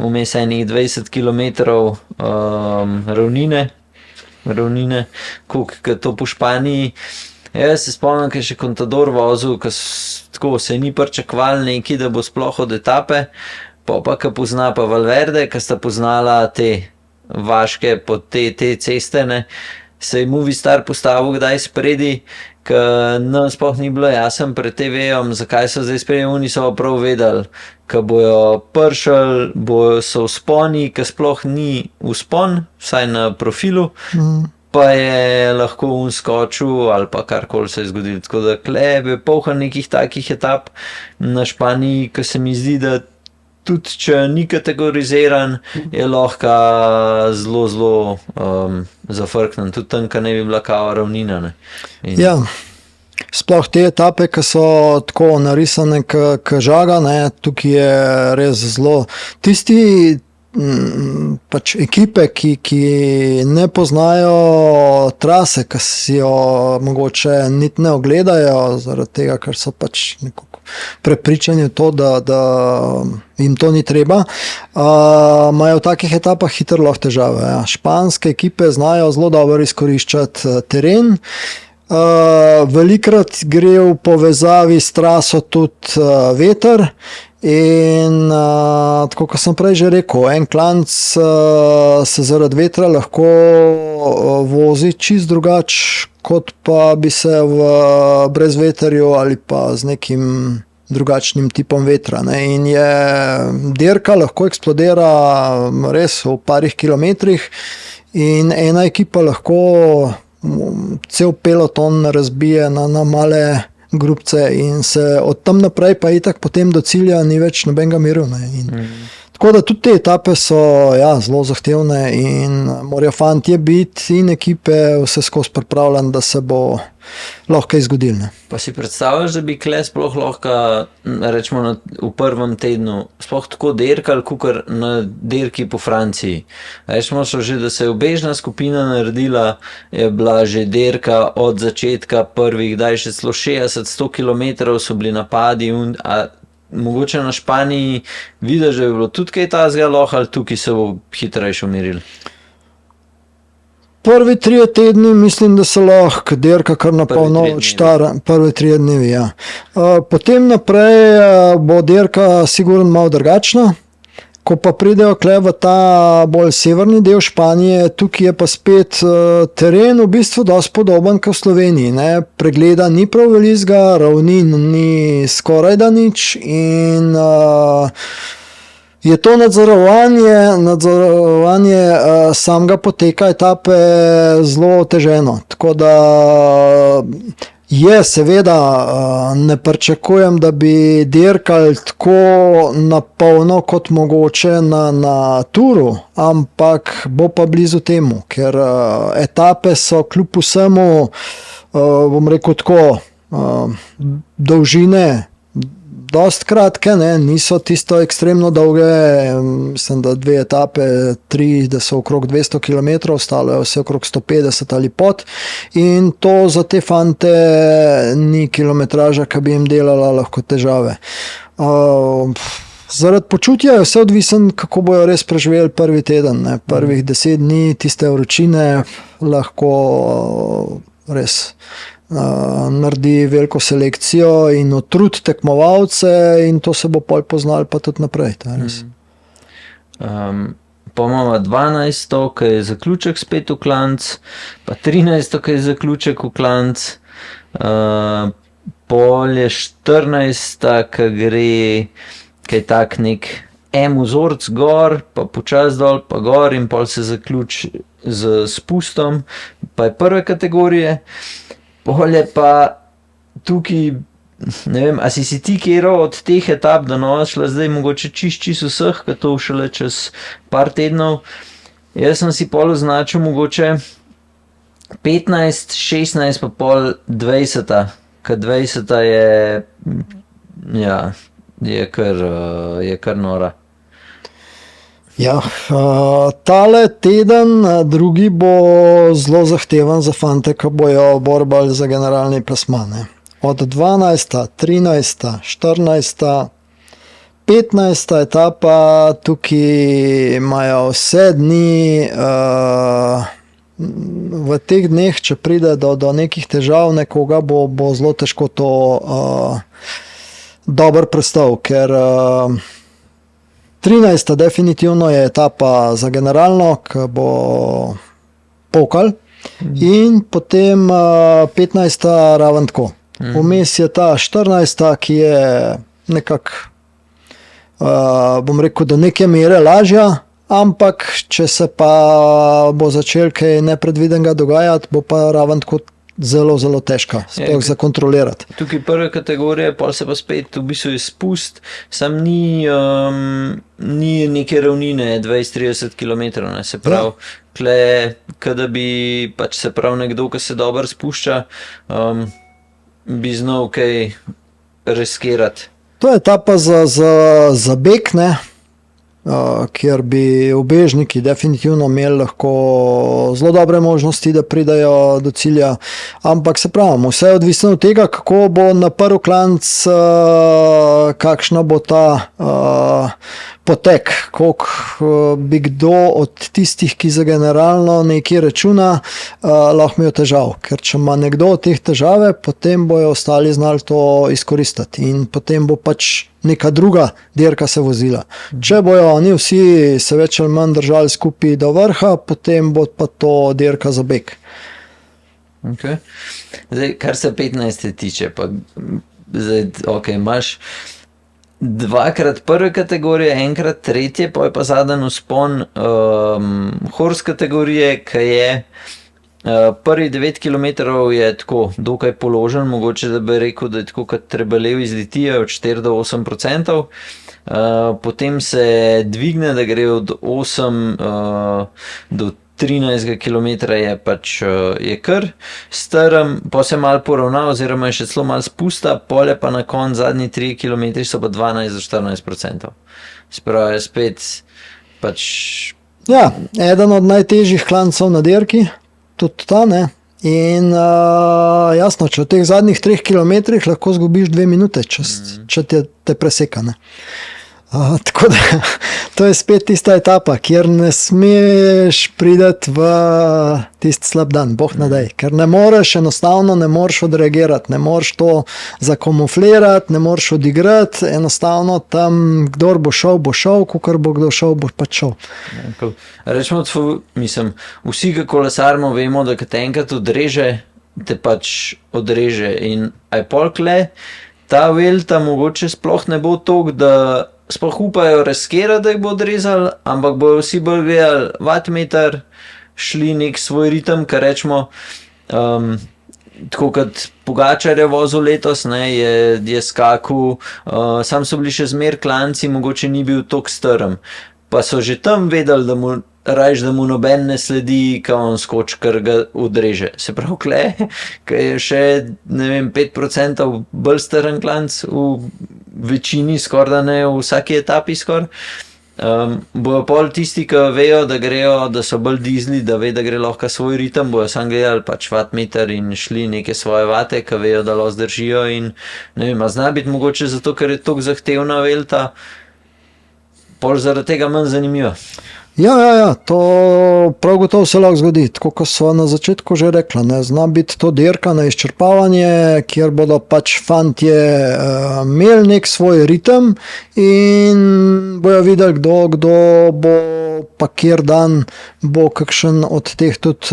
vmes enih 20 km ravnine, koliko to po Španiji. Jaz se spomnim, ker je še Contador vozil, ko se ni pričakoval neki, da bo sploh od etape, pa ki pozna pa Valverde, ki sta poznala te vaške pod te ceste, ne, se je Movistar postavil kdaj spredi, ker nam sploh ni bilo jasen pred TV-om, zakaj so zdaj spredi, oni so prav vedeli, ker bojo pršali, so vzponi, ker sploh ni vzpon, vsaj na profilu, pa je lahko unskočil ali pa karkoli se je zgodilo. Tako da kleb je polhan nekih takih etap na Španiji, ki se mi zdi, da tudi če ni kategoriziran, je lahko zelo zafrknen. Tudi tam, ki ne bi bila kao ravnina. Ne. Ja, sploh te etape, ki so tako narisane k žaga, ne, tukaj je res zelo. Tisti pač ekipe, ki ne poznajo trase, ki si jo mogoče niti ne ogledajo, zaradi tega, ker so pač nekako prepričani v to, da jim to ni treba, imajo v takih etapah hitro lahko težave. Ja. Španske ekipe znajo zelo dobro izkoriščati teren. Velikrat gre v povezavi s traso tudi veter. In tako, kot sem prej že rekel, en klanc se zaradi vetra lahko vozi čist drugač, kot pa bi se v brezveterju ali pa z nekim drugačnim tipom vetra. Ne. In je dirka lahko eksplodira res v parih kilometrih in ena ekipa lahko cel peloton razbije na grupce in se od tam naprej pa itak potem do cilja ni več nobenega miru. Ne. Tako da tudi te etape so zelo zahtevne in morajo fantje biti in ekipe vse skozi pripravljeni, da se bo lahko kaj zgodilo. Ne. Pa si predstavljaš, da bi kle sploh lahko, rečemo v prvem tednu, sploh tako derkali, kakor na derki po Franciji. Rečemo že, da se je obežna skupina naredila, je bila že derka od začetka prvih, še celo 60-100 km so bili napadi, mogoče na Španiji vidiš, da je bilo tudi kaj tazga lahko, ali tukaj se bo hitrejše umiril? Prvi 3 tedni mislim, da se lahko derka kar na polno odštara. Prvi 3 dnevi, ja. Potem naprej bo derka sigurno malo drugačna. Ko pa pridejo kle v ta bolj severni del Španije, tukaj je pa spet teren v bistvu dosti podoben kot v Sloveniji. Ne? Pregleda ni prav velikega, ravnin ni skoraj da nič in je to nadzorovanje samega poteka etape zelo oteženo. Tako da seveda ne pričakujem, da bi dirkali tako na polno kot mogoče na turu, ampak bo pa blizu temu, ker etape so kljub vsemu, bom rekel tako, dolžine dosti kratke, ne, niso tisto ekstremno dolge, mislim, da 2 etape, 3, da so okrog 200 km, ostalo je vse okrog 150 ali pod in to za te fante ni kilometraža, ki bi jim delala lahko težave. Zaradi počutja je vse odvisen, kako bojo res preživeli prvi teden, ne. Prvih 10 dni tiste vročine lahko res naredi veliko selekcijo in utrud tekmovalce in to se bo pol poznali pa tudi naprej. Pa imamo 12, ki je zaključek spet v klanc, pa 13, ki je zaključek v klanc, pol je 14, ki gre kaj tak nek vzorc gor, pa počas dol, pa gor in pol se zaključi z spustom, pa je prve kategorije. Pol je pa tukaj, ne vem, a si ti kjero od teh etap do nova šla zdaj mogoče čist vseh, ki to šele čez par tednov. Jaz sem si pol označil mogoče 15, 16 pa pol 20, ker 20 je kar nora. Ja, tale teden, drugi bo zelo zahteven za fante, ki bojo borbali za generalni plasman. Od 12., 13., 14., 15. etapa, tukaj imajo vse dni, v teh dneh, če pride do nekih težav, nekoga bo zelo težko to dobro prestal, ker 13. definitivno je etapa za generalno, ki bo pokal in potem 15. raven tako. Vmes je ta 14., ki je nekako, bom rekel, do neke mere lažja, ampak če se pa bo začel kaj nepredvidenega dogajati, bo pa raven tako zelo, zelo težka, sploh za kontrolirati. Tukaj prve kategorije, pol se pa spet v bistvu je spust, sam ni neke ravnine 20-30 km, ne, se pravi, kle, kada bi pač se pravi nekdo, ki se dobro spušča, bi znal kaj riskirati. To je etapa za beg, ne, kjer bi ubežniki definitivno imeli lahko zelo dobre možnosti, da pridajo do cilja, ampak se pravim, vse je odvisno od tega, kako bo na prvi klanc, kakšna bo ta potek, koliko bi kdo od tistih, ki za generalno nekaj računa, lahko imel težav, ker če ima nekdo od teh težave, potem bojo ostali znali to izkoristiti in potem bo pač neka druga dirka se vozila. Če bojo oni vsi se več ali manj držali skupaj do vrha, potem bo pa to dirka za beg. Okay. Zdaj, kar se 15. tiče, pa zdaj, imaš 2-krat prve kategorije, 1-krat tretje, pa je pa zadnji vzpon horse kategorije, ki je Prvi 9 km je tako dokaj položen, mogoče da bi rekel, da je tako kot Trebelev iz Litije od 4 do 8%. Potem se dvigne, da gre od 8 do 13 km je pač je kar strm, pa se malo poravna oziroma je še celo malo spusta, pole pa na koncu zadnji 3 km so pa 12 do 14%. Sprav je spet pač... Ja, eden od najtežjih klancev na dirki, tudi ta, ne. In jasno, če v teh zadnjih 3 km lahko zgubiš 2 minute, če te preseka, ne. Tako da, to je spet tista etapa, kjer ne smeš priti v tisti slab dan, boh ne daj, ker enostavno ne moreš odreagirati, ne moreš to zakamuflirati, ne moreš odigrati, enostavno tam, kdor bo šel, kakor bo kdo šel, bo pač šel. Rečemo, mislim, vsi, ki kolesarimo, vemo, da kad enkrat odreže, te pač odreže in aj polkle, ta Vuelta mogoče sploh ne bo toliko, da sploh upajo riskirati, da jih bo odrezali, ampak bojo vsi bolj gledali wattmeter, šli nek svoj ritem, kar rečemo, tako kot Pogačar je vozil letos, ne, je skakal, sam so bili še zmer klanci, mogoče ni bil toliko strm, pa so že tam vedeli, da mu rajš, da mu noben ne sledi, ka on skoči, ker ga odreže. Se pravi, kle, ka je še, ne vem, 5% bolj strm klanc v večini, skoraj da ne v vsaki etapi skoraj. Bojo pol tisti, ki vejo, da grejo, da so bolj dizli, da ve, da gre lahko svoj ritem, bojo sam gledali pač wattmeter in šli neke svoje vate, ki vejo, da lahko zdržijo in ne vem, a zna biti mogoče zato, ker je toliko zahtevna Vuelta, pol zaradi tega manj zanimiva. Ja, to prav gotovo se lahko zgodi, tako kot so na začetku že rekla, ne, zna biti to dirka na izčrpavanje, kjer bodo pač fantje imeli nek svoj ritem in bojo videli, kdo bo pa kjer dan bo kakšen od teh tudi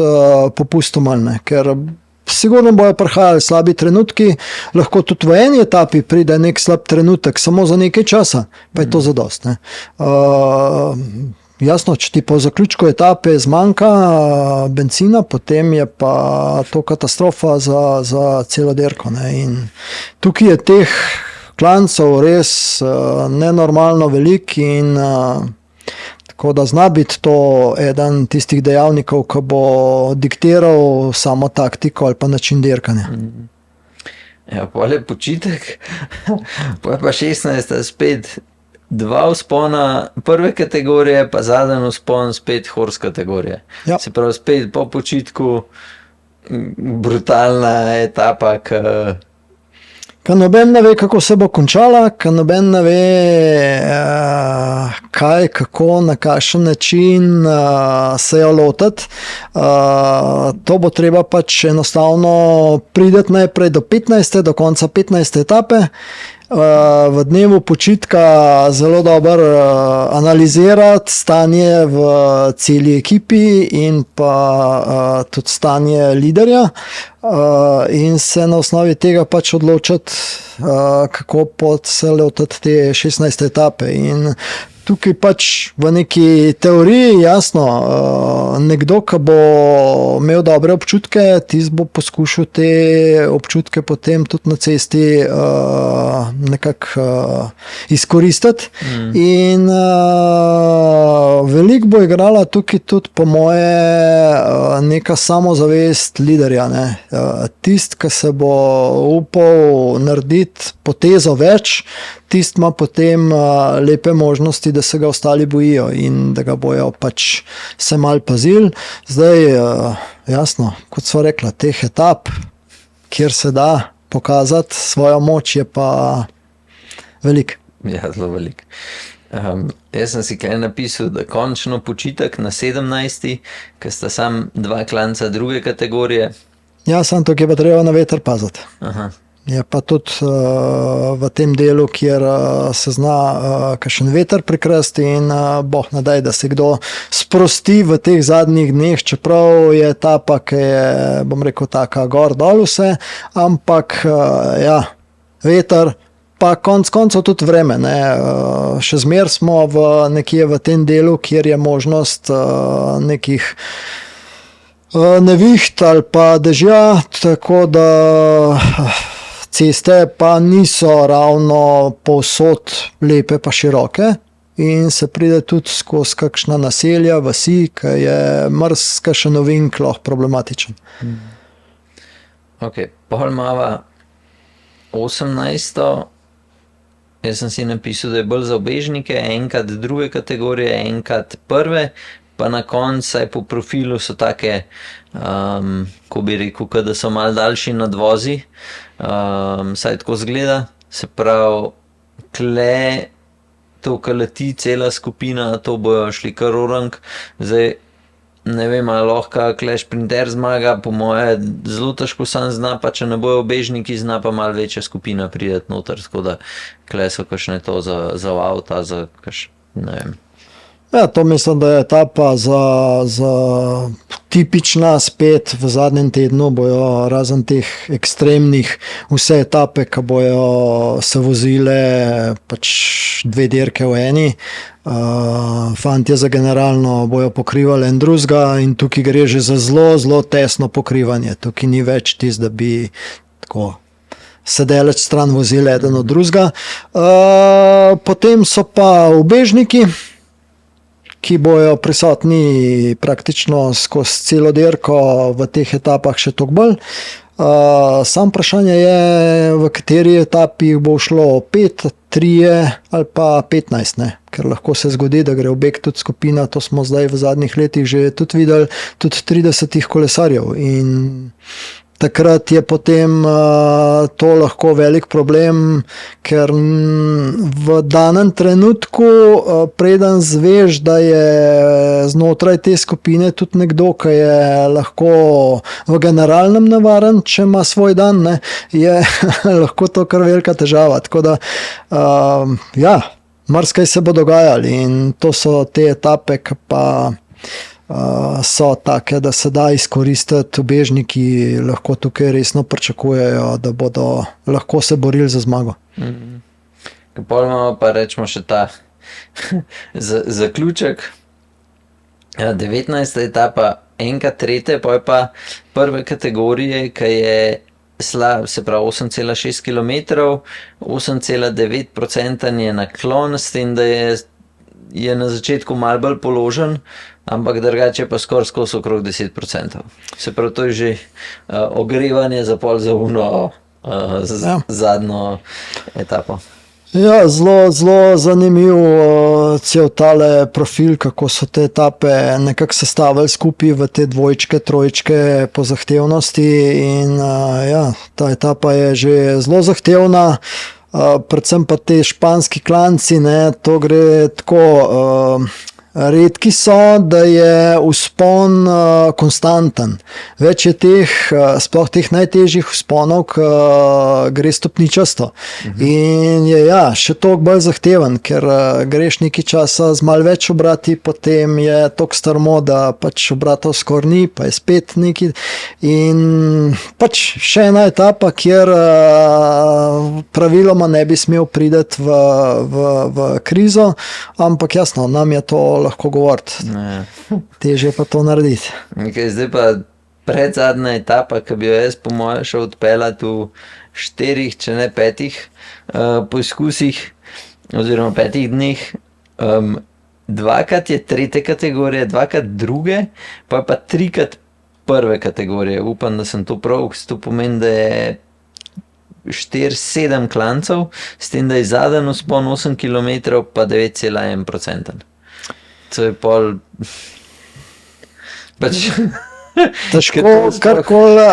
popustil malo, ne, ker sigurno bojo prihajali slabi trenutki, lahko tudi v eni etapi pride nek slab trenutek, samo za nekaj časa, pa je to zadost, ne. Jasno, če ti po zaključku etape zmanjka bencina, potem je pa to katastrofa za celo dirko, ne. In tukaj je teh klancev res nenormalno velik in tako da zna biti to eden tistih dejavnikov, ki bo diktiral samo taktiko ali pa način dirkanja. Ja, pol je počitek, pol je pa 16. spet 2 vzpona prve kategorije, pa zadnji vzpon spet horse kategorije. Ja. Se pravi, spet po počitku brutalna etapa, Ka noben ne ve, kako se bo končala, ka noben ne ve, kaj, kako, na kakšen način se jo lotiti. To bo treba pač enostavno priti najprej do 15. do konca 15. etape. V dnevu počitka zelo dobro analizirati stanje v celi ekipi in pa tudi stanje liderja in se na osnovi tega pač odločiti, kako pot se lotiti te 16. etape. In tukaj pač v neki teoriji, jasno, nekdo, ki bo imel dobre občutke, tisti bo poskušal te občutke potem tudi na cesti nekako izkoristiti. In veliko bo igrala tukaj tudi po moje neka samozavest liderja, ne. Tisti, ki se bo upal narediti potezo več, tisti ima potem lepe možnosti, da se ga ostali bojijo in da ga bojo pač se mal pazili. Zdaj, jasno, kot sva rekla, teh etap, kjer se da pokazati svojo moč, je pa veliko. Ja, zelo veliko. Jaz sem si kaj napisal, da končno počitek na 17. ker sta sam 2 klanca druge kategorije. Ja, samo tukaj je pa treba na veter paziti. Aha. Je pa tudi v tem delu, kjer se zna kakšen veter prikrasti in boh ne daj, da se kdo sprosti v teh zadnjih dneh, čeprav je etapa, ki je, bom rekel, taka gor dol vse, ampak ja, veter, pa konc koncev tudi vreme, ne. Še zmer smo nekje v tem delu, kjer je možnost nekih Neviht ali pa dežja, tako da ceste pa niso ravno povsod lepe pa široke in se pride tudi skozi kakšna naselja, vasi, ki je marsikaj ovink lahko problematičen. Ok, pol imava 18. Jaz sem si napisal, da je bolj za ubežnike, enkrat druge kategorije, enkrat prve, pa na koncu, saj po profilu so take, ko bi rekel, da so malo daljši nadvozi, saj tako zgleda, se pravi, tle to, kar leti cela skupina, to bojo šli kar orang, zdaj ne vem, ali lahko kle šprinter zmaga, po moje zelo težko sam zna, pa če ne bojo obežniki, zna pa malo večja skupina prideti noter, tako da kle so kakšne to za avta, za ne vem. Ja, to mislim, da je etapa za tipična, spet v zadnjem tednu bojo razen teh ekstremnih vse etape, ki bojo se vozile pač 2 dirke v eni. Fantje za generalno bojo pokrivali en drugega in tukaj gre že za zelo, zelo tesno pokrivanje. Tukaj ni več tisto, da bi tako sedeleč stran vozili eden od drugega. Potem so pa ubežniki, ki bojo prisotni praktično skozi celo dirko v teh etapah še toliko bolj. Sam vprašanje je, v kateri etapi bo šlo 5, 3 ali pa 15, ne? Ker lahko se zgodi, da gre v beg tudi skupina, to smo zdaj v zadnjih letih že tudi videli, tudi 30 kolesarjev in takrat je potem to lahko velik problem, ker v danem trenutku, preden zveš, da je znotraj te skupine tudi nekdo, ki je lahko v generalnem nevaren, če ima svoj dan, ne, je lahko to kar velika težava. Tako da, ja, marsikaj se bo dogajali in to so te etape, ki pa so take, da se da izkoristiti, ubežniki lahko tukaj resno pričakujejo, da bodo lahko se borili za zmago. Pol imamo pa rečemo še ta zaključek. 19. etapa, enkrat tretje, pa je pa prve kategorije, ki je se pravi 8,6 km, 8,9% je naklon, s tem, da je na začetku malo bolj položen, ampak drugače pa skoraj skozi okrog 10%. Se pravi, to je že ogrevanje za pol za uno zadnjo etapo. Ja, zelo, zelo zanimiv cel tale profil, kako so te etape nekako sestavili skupaj v te dvojčke, trojčke po zahtevnosti in ja, ta etapa je že zelo zahtevna. Predvsem pa te španski klanci, ne, to gre tako, redki so, da je vzpon konstanten. Več je teh, sploh teh najtežjih vzponov, ki gre stopničasto. In je ja, še toliko bolj zahteven, ker greš nekaj časa z malo več obrati, potem je toliko strmo, da pač obratov skoraj ni, pa je spet nekaj. In pač še ena etapa, kjer praviloma ne bi smel priti v krizo, ampak jasno, nam je to lahko govoriti. Težje pa to narediti. Okay, zdaj pa predzadnja etapa, ki bi jo jaz po moje šel odpeljati v 4, če ne 5 poskusih oziroma 5 dneh. Dvakrat je tretje kategorije, dvakrat druge, pa 3krat prve kategorije. Upam, da sem to prav, to pomeni, da je 4-7 klancev, s tem, da je zadnji vzpon 8 km, pa 9,1%. To je pol pač težko karkoli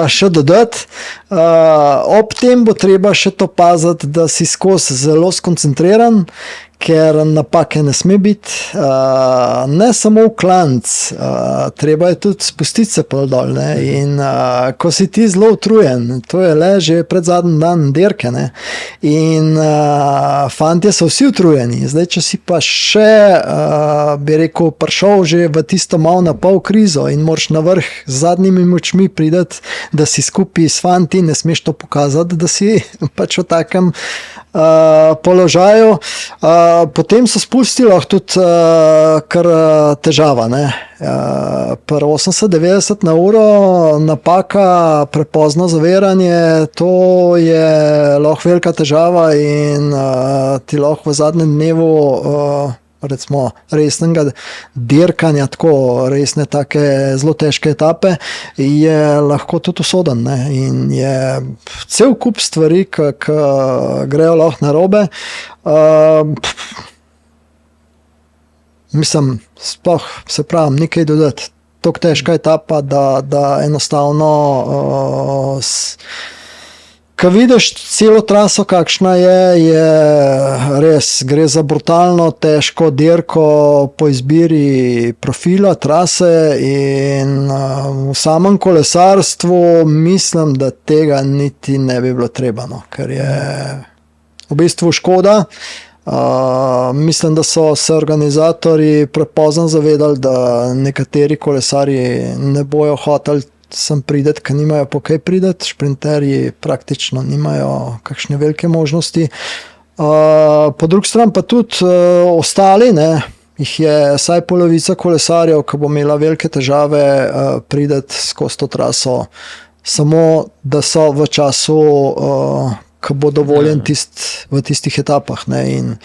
še dodati. Ob tem bo treba še to paziti, da si skozi zelo skoncentriran, ker napake ne sme biti. Ne samo v klanc, treba je tudi spustiti se pol dol. Ne? In ko si ti zelo utrujen, to je le že pred zadnji dan dirke, ne? In fantje so vsi utrujeni. Zdaj, če si pa še, bi rekel, prišel že v tisto malo na pol krizo in moraš na vrh z zadnjimi močmi prideti, da si skupaj s fanti, ne smeš to pokazati, da si pač v takem položaju. Potem so spustili lahko tudi kar težava. Ne? Pri 80-90 na uro napaka, prepozno zaviranje, to je lahko velika težava in ti lahko v zadnjem dnevu recimo resnega dirkanja, tako resne take zelo težke etape, je lahko tudi usoden. Ne? In je cel kup stvari, ki grejo lahko narobe. Mislim, sploh se pravim, nekaj dodati. Tako težka etapa, da enostavno ko vidiš celo traso, kakšna je res, gre za brutalno težko dirko po izbiri profila, trase in v samem kolesarstvu mislim, da tega niti ne bi bilo treba, no, ker je v bistvu škoda. Mislim, da so se organizatorji prepozno zavedali, da nekateri kolesarji ne bojo hoteli sem prideti, ker nimajo po kaj prideti, šprinterji praktično nimajo kakšne velike možnosti. Po drugi strani pa tudi ostali, ne, jih je vsaj polovica kolesarjev, ki bo imela velike težave prideti skozi to traso, samo da so v času, ko bo dovoljen v tistih etapah. Ne, in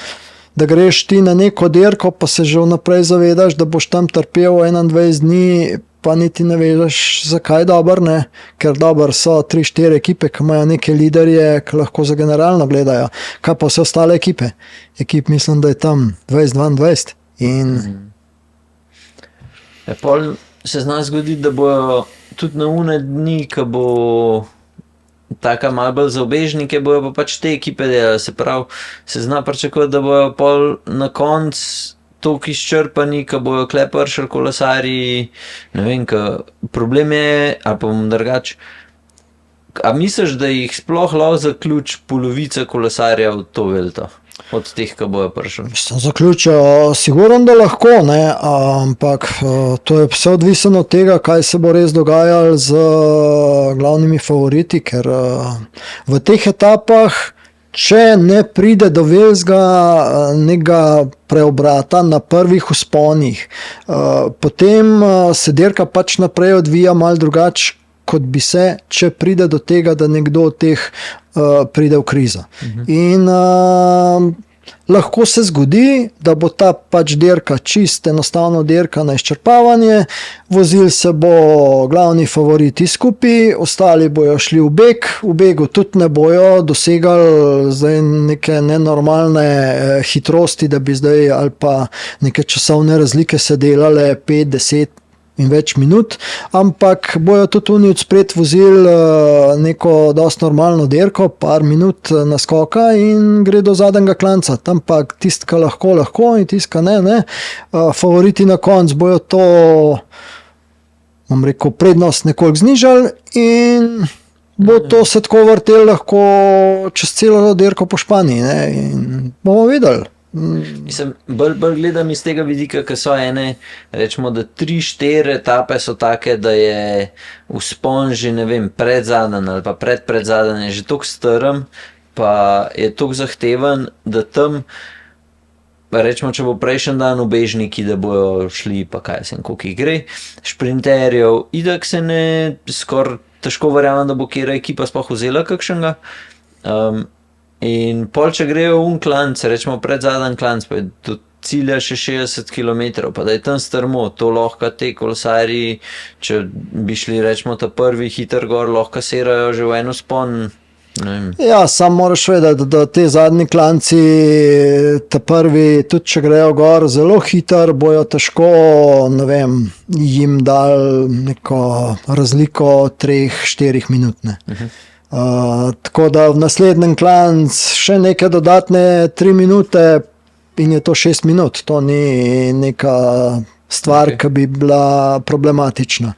da greš ti na neko dirko, pa se že vnaprej zavedaš, da boš tam trpel 21 dni, pa niti ne veš, zakaj dobro, ne? Ker dobro so 3-4 ekipe, ki imajo neke liderje, ki lahko za generalno gledajo. Kaj pa vse ostale ekipe? Ekip mislim, da je tam 20-22. In Pol se zna zgoditi, da bojo tudi na une dni, ko bo taka malo bolj za obežnike, bojo pa pač te ekipe delali. Se pravi, se zna pričakovati, da bojo pol na koncu toliko izčrpani, ko bojo kle prišli kolesarji, ne vem, problem je, ali pa bom drugače, a misliš, da jih sploh lahko zaključi polovica kolesarjev to Vuelto? Od teh, ki bojo prišli? Zaključijo, sigurno, da lahko, ne? Ampak to je vse odvisno od tega, kaj se bo res dogajalo z glavnimi favoriti, ker v teh etapah, če ne pride do velikega nekega preobrata na prvih vzponih, potem se dirka pač naprej odvija malo drugače, kot bi se, če pride do tega, da nekdo od teh pride v krizo. In lahko se zgodi, da bo ta pač dirka čist enostavno dirka na izčrpavanje, vozil se bo glavni favoriti skupaj, ostali bojo šli v beg, v begu tudi ne bojo dosegali zdaj neke nenormalne hitrosti, da bi zdaj ali pa neke časovne razlike se delale 5-10 in več minut, ampak bojo tudi oni odspred vozili neko dosti normalno dirko, par minut naskoka in gre do zadnjega klanca. Tam pa tist, ki lahko in tist, ki ne. Favoriti na koncu bojo to, bom rekel, prednost nekoliko znižali in bo to se tako vrtel lahko čez celo dirko po Španiji. Ne? In bomo videli. Mislim, bolj gledam iz tega vidika, ker so ene, rečemo, da 3-4 etape so take, da je vzpon že, ne vem, predzadnji ali pa predpredzadnji je že toliko strm, pa je toliko zahteven, da tam, rečemo, če bo prejšnji dan ubežniki, da bojo šli, pa kaj sem, koliko jih gre, šprinterjev, itak se ne, skoraj težko verjamem, da bo kjera ekipa sploh vzela kakšnega. In pol, če grejo v klanc, rečemo predzadnji klanc, pa je do cilja še 60 km, pa da je tam strmo, to lahko te kolesarji, če bi šli, rečemo, ta prvi hiter gor, lahko serajo že v eno spon. Ja, sam moraš vedeti, da te zadnji klanci, ta prvi, tudi če grejo gor zelo hiter, bojo težko, ne vem, jim dal neko razliko 3-4 minut. Tako da v naslednjem klanc še neke dodatne 3 minute in je to 6 minut. To ni neka stvar, ki bi bila problematična.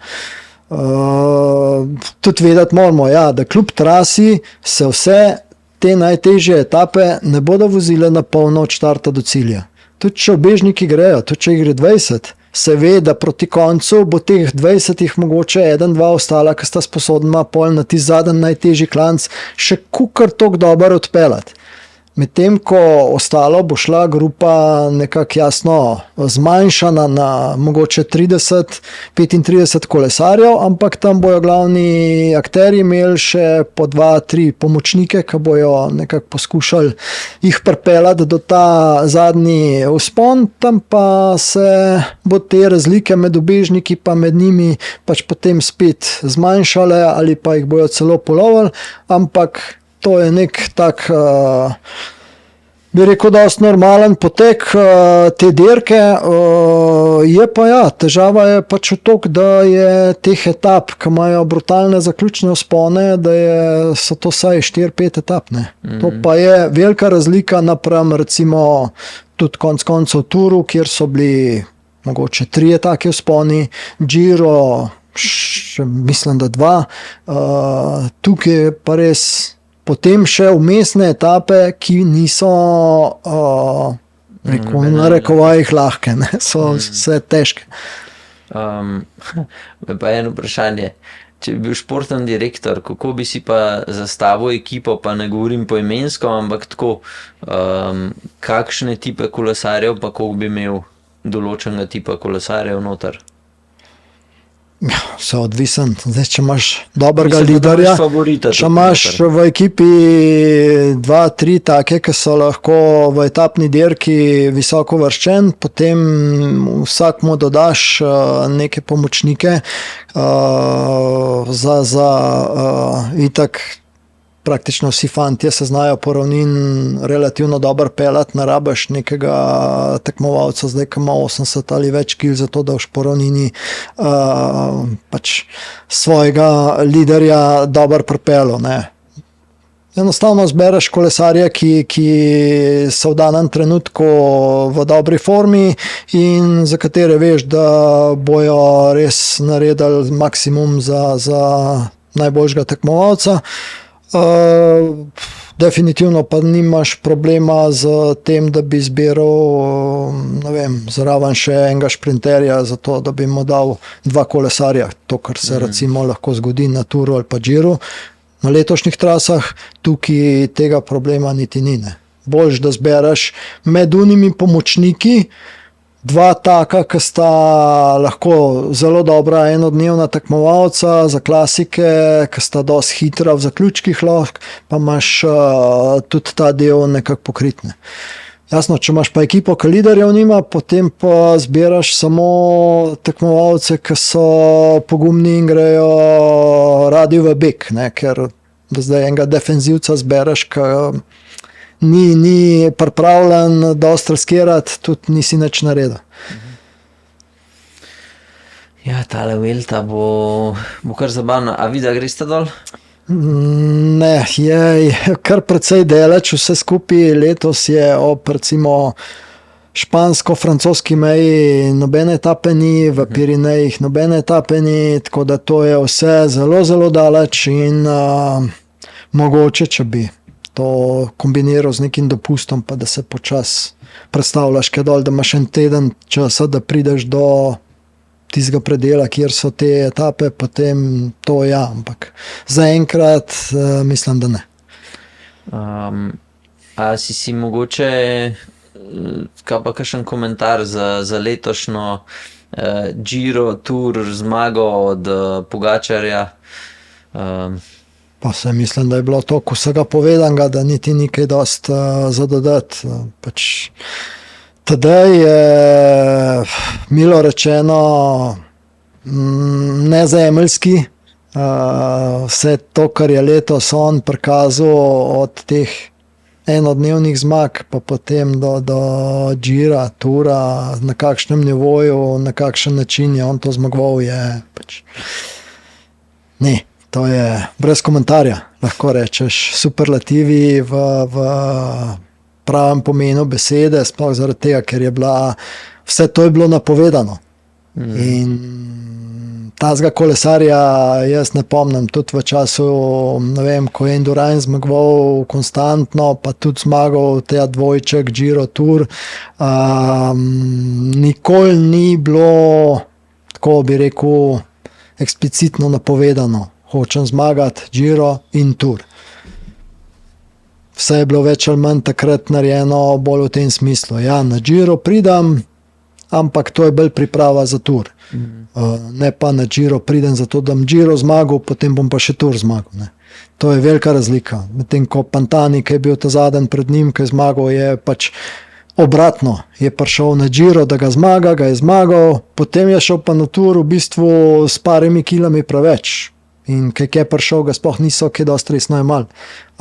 Tudi vedeti moramo, ja, da kljub trasi se vse te najtežje etape ne bodo vozile na polno od štarta do cilja. Tudi če obežniki grejo, tudi če jih gre 20, se ve, da proti koncu bo teh 20 mogoče 1-2 ostala, ki sta sposobna pol na ti zadnji najtežji klanc še kukar toliko dobro odpeljati. Medtem ko ostalo bo šla grupa nekako jasno zmanjšana na mogoče 30-35 kolesarjev, ampak tam bojo glavni akterji imeli še po 2-3 pomočnike, ki bojo nekako poskušali jih pripeljati do ta zadnji vzpon, tam pa se bo te razlike med ubežniki pa med njimi pač potem spet zmanjšale ali pa jih bojo celo polovili, ampak to je nek tak, bi rekel, dosti normalen potek te dirke. Je pa ja, težava je pač v tok, da je teh etap, ki imajo brutalne zaključne vzpone, da so to vsaj 4-5 etap. Ne. To pa je velika razlika napram recimo tudi konec koncev Turu, kjer so bili mogoče 3 take vzponi, Giro, mislim, da 2. Tukaj pa res potem še vmesne etape, ki niso na rekovajih lahke, ne? So vse težke. Pa eno vprašanje. Če bi bil športni direktor, kako bi si pa zastavil ekipo, pa ne govorim poimensko, ampak tako, kakšne tipe kolesarjev, pa koliko bi imel določenega tipa kolesarjev noter? Ja, vse odvisen. Zdaj, če imaš dobrega liderja, če imaš v ekipi 2-3 take, ki so lahko v etapni dirki visoko uvrščen, potem vsakmu dodaš neke pomočnike za itak. Praktično vsi fantje se znajo po ravnin relativno dobro peljati, ne rabiš nekega tekmovalca, zdaj ki ima 80 ali več kil, zato da boš po ravnini pač svojega liderja dobro pripeljal, ne. Enostavno zbereš kolesarje, ki so v danem trenutku v dobri formi in za katere veš, da bojo res naredili maksimum za najboljšega tekmovalca. Definitivno pa nimaš problema z tem, da bi zbiral, ne vem, zraven še enega šprinterja, zato da bi mu dal 2 kolesarja, to, kar se recimo lahko zgodi na Turu ali pa Giru. Na letošnjih trasah tukaj tega problema niti ni. Boljš, da zbereš med unimi pomočniki 2 taka, ki sta lahko zelo dobra enodnevna tekmovalca za klasike, ki sta dosti hitra v zaključkih lahko, pa imaš tudi ta del nekako pokritne. Jasno, če imaš pa ekipo, ki liderjev nima, potem pa zbiraš samo tekmovalce, ki so pogumni in grejo radi v beg, ne, ker da zdaj enega defenzivca zbereš, ki ni pripravljen dosti riskirati, tudi nisi nič naredil. Ja, tale Vuelta bo kar zabavna. A vi, da greste dol? Ne, je kar precej daleč, vse skupaj letos je ob recimo špansko-francoski meji nobene etape ni, v Pirinejih nobene etape ni, tako da to je vse zelo, zelo daleč in mogoče, če bi to kombiniral z nekim dopustom, pa da se počasi predstavljaš kaj dol, da imaš en teden časa, da prideš do tistega predela, kjer so te etape, potem to ja, ampak zaenkrat mislim, da ne. A si mogoče kaj pa kakšen komentar za letošnjo Giro, Tour, zmago od Pogačarja? Pa se mislim, da je bilo toliko vsega povedanega, da niti ni kaj dosti za dodati. Pač tedaj je milo rečeno nezemeljski. Vse to, kar je letos on prikazal od teh enodnevnih zmag, pa potem do Gira, Tura, na kakšnem nivoju, na kakšen način je on to zmagoval, je pač ne. To je brez komentarja, lahko rečeš, superlativi v pravem pomenu besede, sploh zaradi tega, ker je vse to je bilo napovedano. In tazga kolesarja jaz ne pomnim, tudi v času, ne vem, ko je Indurain zmagoval konstantno, pa tudi zmagal ta dvojček Giro Tour, nikoli ni bilo, tako bi rekel, eksplicitno napovedano. Hočem zmagati Giro in Tour. vse je bilo več ali manj takrat narejeno bolj v tem smislu. Ja, na Giro pridem, ampak to je bolj priprava za tur. Ne pa na Giro pridem zato, da bom Giro zmagal, potem bom pa še tur zmagal. Ne. To je velika razlika. Medtem ko Pantani, ki je bil ta zadnji pred njim, ki je zmagal, je pač obratno. Je prišel na Giro, da ga zmaga, ga je zmagal, potem je šel pa na tur v bistvu s parimi kilami preveč. In kaj je prišel, ga sploh niso kaj dosti resno jemali.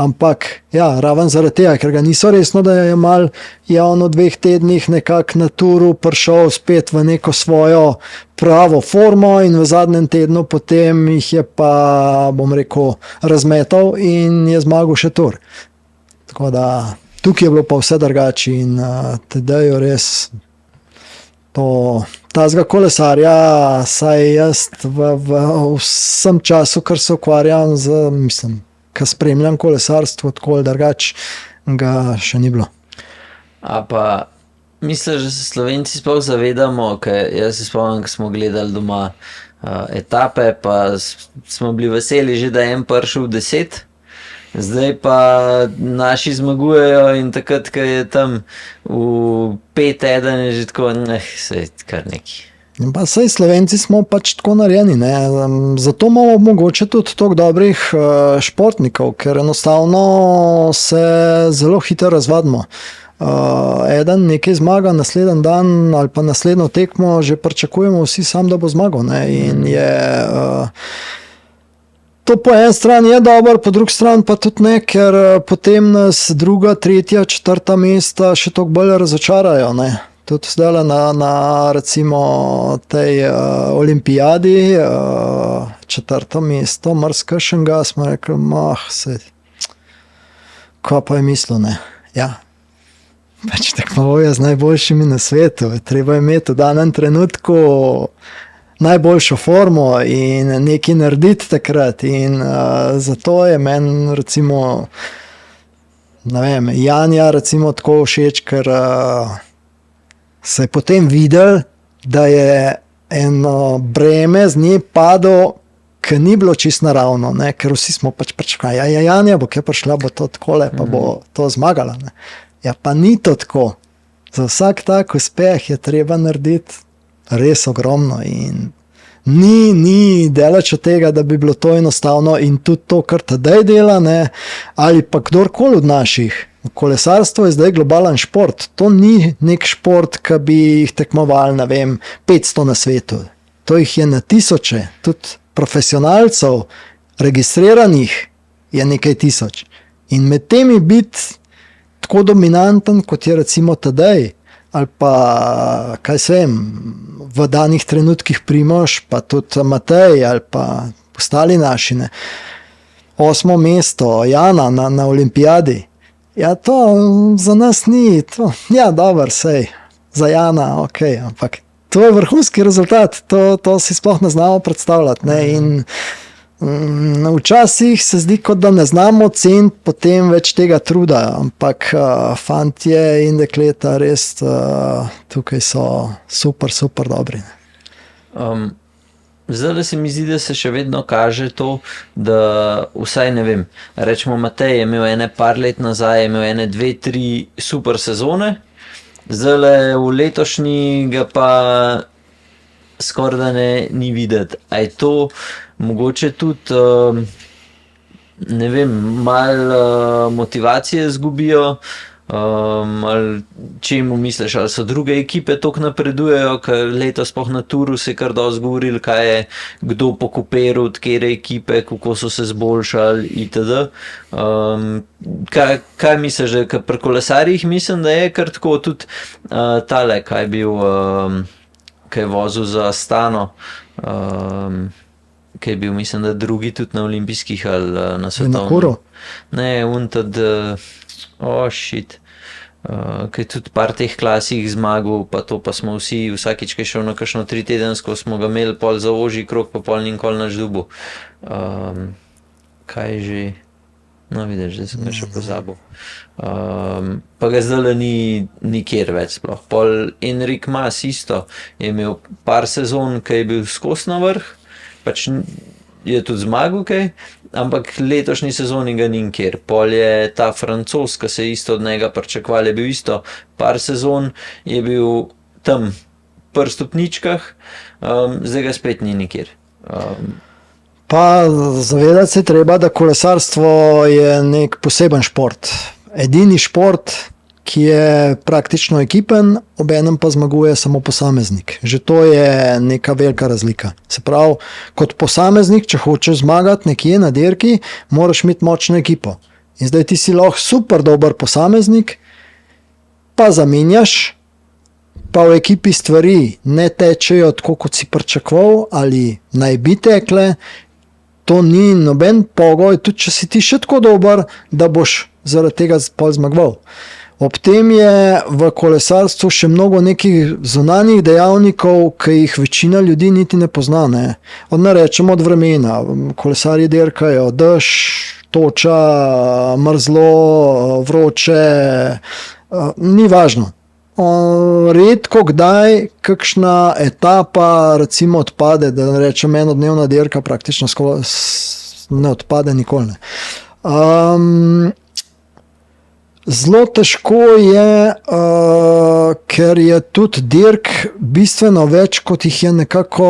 Ampak, ja, raven zaradi tega, ker ga niso resno da je jemali, je on v 2 tednih nekako na turu prišel spet v neko svojo pravo formo in v zadnjem tednu potem jih je pa, bom rekel, razmetal in je zmagal še tur. Tako da, tukaj je bilo pa vse drugače in tedaj je res tazga kolesarja, saj jaz v vsem času, kar se ukvarjam kar spremljam kolesarstvo, tako ali drugače, ga še ni bilo. A pa misliš, da se Slovenci sploh zavedamo, ker jaz se spomnim, ko smo gledali doma etape, pa smo bili veseli že, da je en prišel v 10. Zdaj pa naši zmagujejo in takrat, ko je tam v 5 eden, je že tako, saj kar neki. Pa saj Slovenci smo pač tako narejeni, ne? Zato imamo mogoče tudi toliko dobrih športnikov, ker enostavno se zelo hitro razvadimo. Eden nekaj zmaga, naslednji dan ali pa naslednjo tekmo že pričakujemo vsi sam, da bo zmagal. Ne? In je to po eni strani je dobro, po drugi strani pa tudi ne, ker potem nas druga, tretja, četrta mesta še toliko bolj razočarajo. Ne? Tudi zdaj na recimo tej olimpijadi, 4. mesto, marsikšenga, smo rekli, kaj pa je mislil, ne? Ja. Pač tekmovanje z najboljšimi na svetu. Treba imeti v danem trenutku najboljšo formo in nekaj narediti takrat. In zato je meni recimo, ne vem, Janja recimo tako všeč, ker se je potem videl, da je eno breme z nje padlo, ki ni bilo čisto naravno, ne? Ker vsi smo pač pričakali, Janja bo kje prišla, bo to takole, pa bo to zmagala. Ne? Ja, pa ni to tako. Za vsak tak uspeh je treba narediti res ogromno in ni daleč od tega, da bi bilo to enostavno in tudi to, kar tedaj dela, ne, ali pa kdorkoli od naših. Kolesarstvo je zdaj globalen šport. To ni nek šport, ki bi jih tekmovali, ne vem, 500 na svetu. To jih je na tisoče. Tudi profesionalcev, registriranih, je nekaj tisoč. In med temi biti tako dominanten, kot je recimo tedaj, ali pa, kaj se vem, v danih trenutkih Primož, pa tudi Matej, ali pa ostali naši, ne. 8. mesto, Jana na olimpijadi. Ja, to za nas ni, to, ja, dobro, sej, za Jana, ok, ampak to je vrhunski rezultat, to si sploh ne znamo predstavljati, ne, in včasih se zdi, kot da ne znamo ceniti potem več tega truda, ampak fantje in dekleta res tukaj so super dobri. Zdaj se mi zdi, da se še vedno kaže to, da vsaj ne vem, rečemo Matej je imel ene par let nazaj, je imel ene 2-3 super sezone, zdaj v letošnji ga pa skoraj da ni videti. A je to mogoče tudi, ne vem, malo motivacije zgubijo, ali čemu misliš, ali so druge ekipe toliko napredujejo, ker letos sploh na turu se je kar dosti govorili, kaj je kdo pokuperil, od kere ekipe, kako so se zboljšali itd. Kaj misliš, da pri kolesarjih mislim, da je kar tako tudi tale, kaj je bil, kaj je vozil za Astano, kaj je bil, mislim, da drugi tudi na olimpijskih ali na svetovnem. Ne, ki je tudi par teh klasih zmagal, pa to pa smo vsi, vsakič, ki je šel na kakšno 3-tedensko, smo ga imeli pol za ožji krog, pa pol nikoli naš dubu. Kaj je že? No, vidiš, zdaj sem ga še pozabil. Pa ga zdaj ni nikjer več sploh. Pol Enric Mas isto je imel par sezon, ki je bil skos na vrh, pač je tudi zmagal kaj, ampak letošnji sezoni ga ni nikjer. Pol je ta Francoz, ki se je isto od njega pričakovali, je bil isto par sezon, je bil tam pri stopničkah, zdaj ga spet ni nikjer. Pa zavedati se treba, da kolesarstvo je nek poseben šport. Edini šport, ki je praktično ekipen, obenem pa zmaguje samo posameznik. Že to je neka velika razlika. Se pravi, kot posameznik, če hočeš zmagati nekje na dirki, moraš imeti močno ekipo. In zdaj ti si lahko super dober posameznik, pa zamenjaš, pa v ekipi stvari ne tečejo tako, kot si pričakoval, ali naj bi tekle. To ni noben pogoj, tudi če si ti še tako dober, da boš zaradi tega pol zmagoval. Ob tem je v kolesarstvu še mnogo nekih zunanjih dejavnikov, ki jih večina ljudi niti ne pozna. Ne? Rečemo od vremena, kolesarji dirkajo, dež, toča, mrzlo, vroče, ni važno. Redko kdaj kakšna etapa recimo odpade, da rečem enodnevna dirka praktično ne odpade nikoli. Ne. Zelo težko je, ker je tudi dirk bistveno več, kot jih je nekako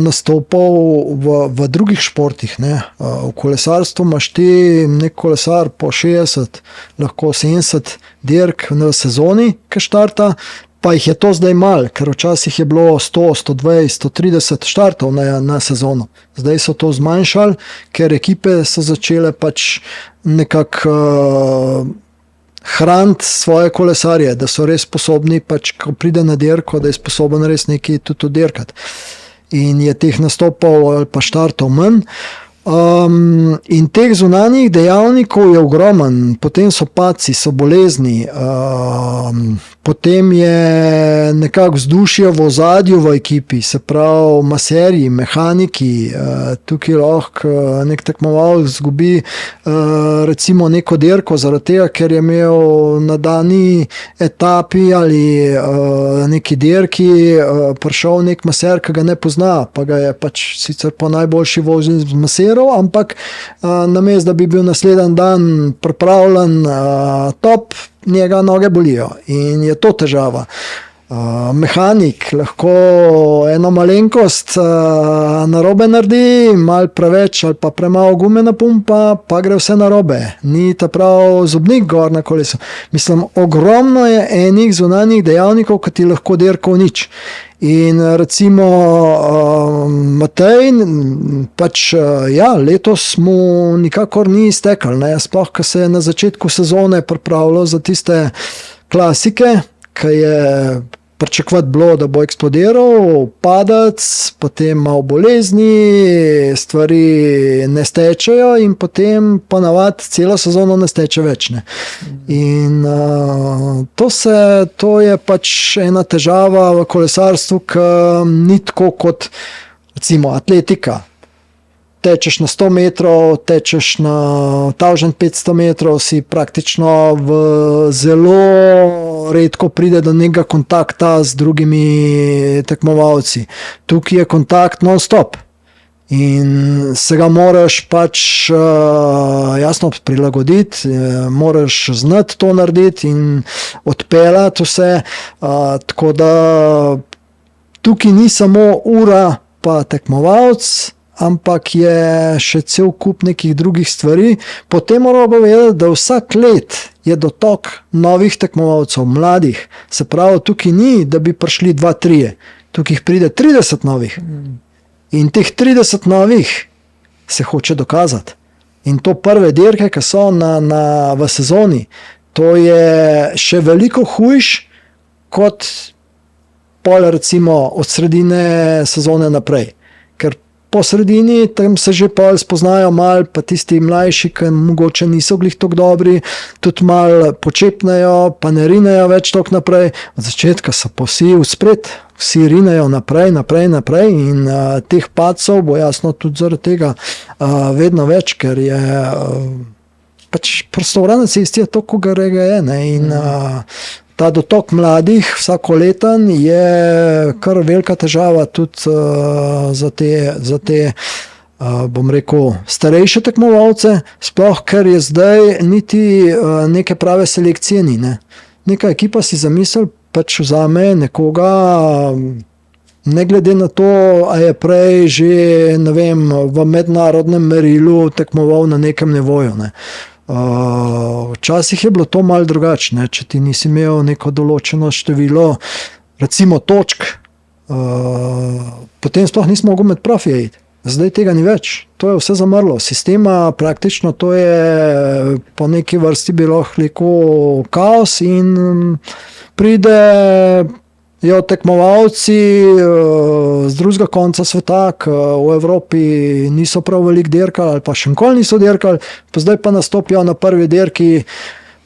nastopal v drugih športih. Ne. V kolesarstvu imaš ti nek kolesar po 60, lahko 70 dirk v sezoni, ki štarta, pa jih je to zdaj malo, ker včasih je bilo 100, 120, 130 štartov na sezono. Zdaj so to zmanjšali, ker ekipe so začele pač nekako hraniti svoje kolesarje, da so res sposobni, pač, ko pride na dirko, da je sposoben res nekaj tudi dirkati. In je teh nastopov ali pa štartov manj. In teh zunanjih dejavnikov je ogromen, potem so padci, so bolezni, potem je nekako vzdušje v ozadju v ekipi, se pravi maserji, mehaniki, tukaj lahko nek tekmovalec izgubi recimo neko dirko zaradi tega, ker je imel na dani etapi ali neki dirki prišel nek maser, ki ga ne pozna, pa ga je pač sicer po najboljši vožnji zmasiral, ampak namesto da bi bil naslednji dan pripravljen top, njega noge bolijo in je to težava. Mehanik lahko eno malenkost narobe naredi, malo preveč ali pa premalo gume napumpa, pa gre vse narobe. Ni ta prav zobnik gor na kolesu. Mislim, ogromno je enih zunanjih dejavnikov, ki ti lahko dirko nič. In recimo Matej, pač ja, letos mu nikakor ni iztekal, ne? Sploh, ko se je na začetku sezone pripravljal za tiste klasike, ki je pričakovati bilo, da bo eksplodiral, padec, potem malo bolezni, stvari ne stečejo in potem ponavadi celo sezono ne steče več. Ne. In to je pač ena težava v kolesarstvu, ki ni tako kot recimo atletika. Tečeš na 100 metrov, tečeš na 1500 metrov, si praktično zelo redko pride do nekega kontakta z drugimi tekmovalci. Tukaj je kontakt non-stop in se ga moraš pač jasno prilagoditi, moraš znati to narediti in odpeljati vse, tako da tukaj ni samo ura pa tekmovalc, ampak je še cel kup nekih drugih stvari. Potem moramo povedati, da vsak let je dotok novih tekmovalcev, mladih. Se pravi, tukaj ni, da bi prišli 2-3, tukaj pride 30 novih. In teh 30 novih se hoče dokazati. In to prve dirke, ki so v sezoni, to je še veliko hujš kot pol recimo od sredine sezone naprej. Ker po sredini tam se že pol spoznajo mal, pa tisti mlajši, ki mogoče niso glih tako dobri, tudi mal počepnejo, pa ne rinejo več tok naprej. Od začetka so pa vsi vspred, vsi rinejo naprej in teh padcev bo jasno tudi zaradi tega vedno več, ker je pač prostora na cesti je to, ko ga je. Ne? In ta dotok mladih vsakoleten je kar velika težava tudi za te bom rekel, starejše tekmovalce, sploh ker je zdaj niti neke prave selekcije ni. Ne. Neka ekipa si zamisel, pač vzame nekoga, ne glede na to, a je prej že, ne vem, v mednarodnem merilu tekmoval na nekem nivoju. Ne. Včasih je bilo to malo drugačne, če ti nisi imel neko določeno število, recimo točk, potem sploh nisi mogel med profije iti. Zdaj tega ni več, to je vse zamrlo. Sistema praktično to je po neki vrsti bilo lahko kaos in pridejo tekmovalci z drugega konca sveta, ki v Evropi niso prav veliko dirkali ali pa še nikoli niso dirkali, pa zdaj pa nastopijo na prvi dirki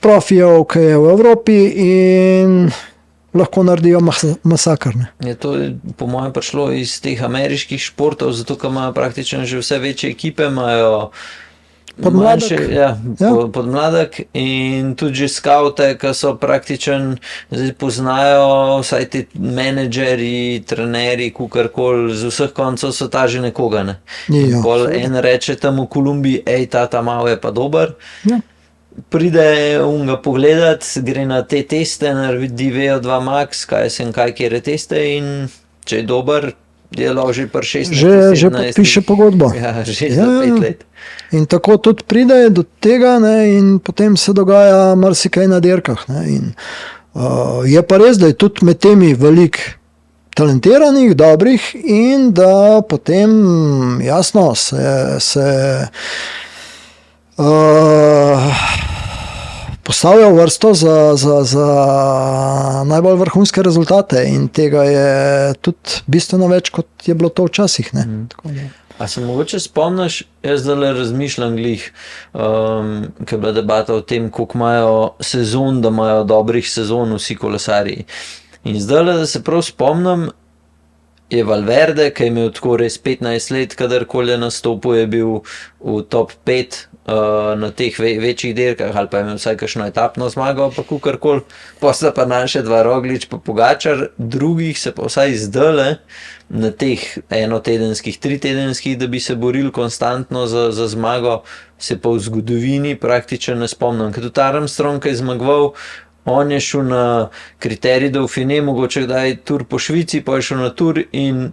profijev, ki je v Evropi in lahko naredijo masakrne. Je to po mojem prišlo iz teh ameriških športov, zato ker imajo praktično že vse večje ekipe, imajo podmladek. Podmladek in tudi že skavte, ki so praktično zdaj poznajo vsaj te menedžeri, trenerji, kukarkoli, z vseh koncev sveta že nekoga. Ne? Ja, Pol en reče tam v Kolumbiji, ta malo je pa dober. Ja. Pride ga pogledat, gre na te teste, naredi VO2 max, kjer je teste in če je dober, je lahko že pri 16. Že podpiše pogodbo. Ja, že za 5 let. In tako tudi pride do tega, ne, in potem se dogaja marsikaj na dirkah. Ne, in, je pa res, da je tudi med temi veliko talentiranih, dobrih in da potem jasno se postavijo v vrsto za najbolj vrhunske rezultate in tega je tudi bistveno več, kot je bilo to včasih. Ne? Tako da. A se mogoče spomniš, jaz zdaj razmišljam glih, ker je bila debata o tem, koliko imajo sezon, da imajo dobrih sezon vsi kolesarji. In zdaj, da se prav spomnim, je Valverde, ki je imel tako res 15 let, kadarkoli je nastopil, je bil v top 5 na teh večjih dirkah, ali pa je imel vsaj kakšno etapno zmago, pa kukarkoli, posla pa naše dva Roglič, pa Pogačar, drugih se pa vsaj zdajle na teh enotedenskih, tritedenskih, da bi se borili konstantno za zmago, se pa v zgodovini praktično ne spomnim. Ker tudi Armstrong, ki je zmagoval, on je šel na kriterij Dauphiné, mogoče kdaj tur po Švici, pa je šel na tur in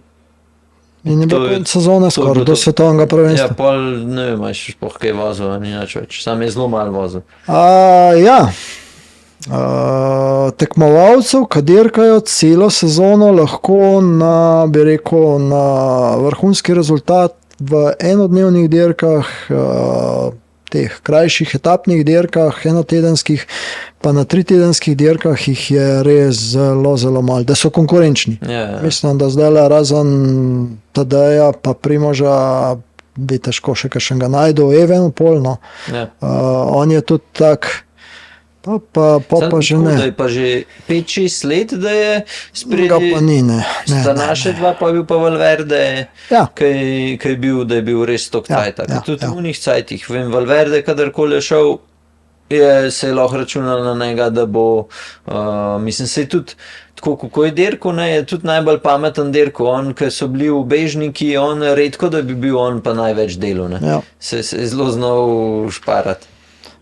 je bilo konec sezone skoraj do svetovnega prvenstva. Ja, pol ne vem, še sploh kaj vozil, ni nič več, sam je zelo malo vozil. Tekmovalcev, ki dirkajo celo sezono, lahko na vrhunski rezultat v enodnevnih dirkah, teh krajših etapnih dirkah, enotedenskih, pa na tritedenskih dirkah jih je res zelo, zelo malo, da so konkurenčni. Ja. Mislim, da zdaj razen Tadeja pa Primoža bi težko še kakšnega najdel, Evenepoel, no. Ja. On je tudi tak, pa že ne. Da je pa že 5-6 let, da je spredi. Ga pa ni, ne. Sta naše dva, pa je bil pa Valverde, Ja. ki je bil, da je bil res tok cajta. ja, Tudi ja. v unih cajtih, vem, Valverde, kadarkoli je šel, se je lahko računal na njega, da bo, mislim, se je tudi, tako kako je dirko, ne, je tudi najbolj pameten dirko. On, ki so bili ubežniki, on redko, da bi bil on pa največ delu, ne. Ja. Se je zelo znal šparati.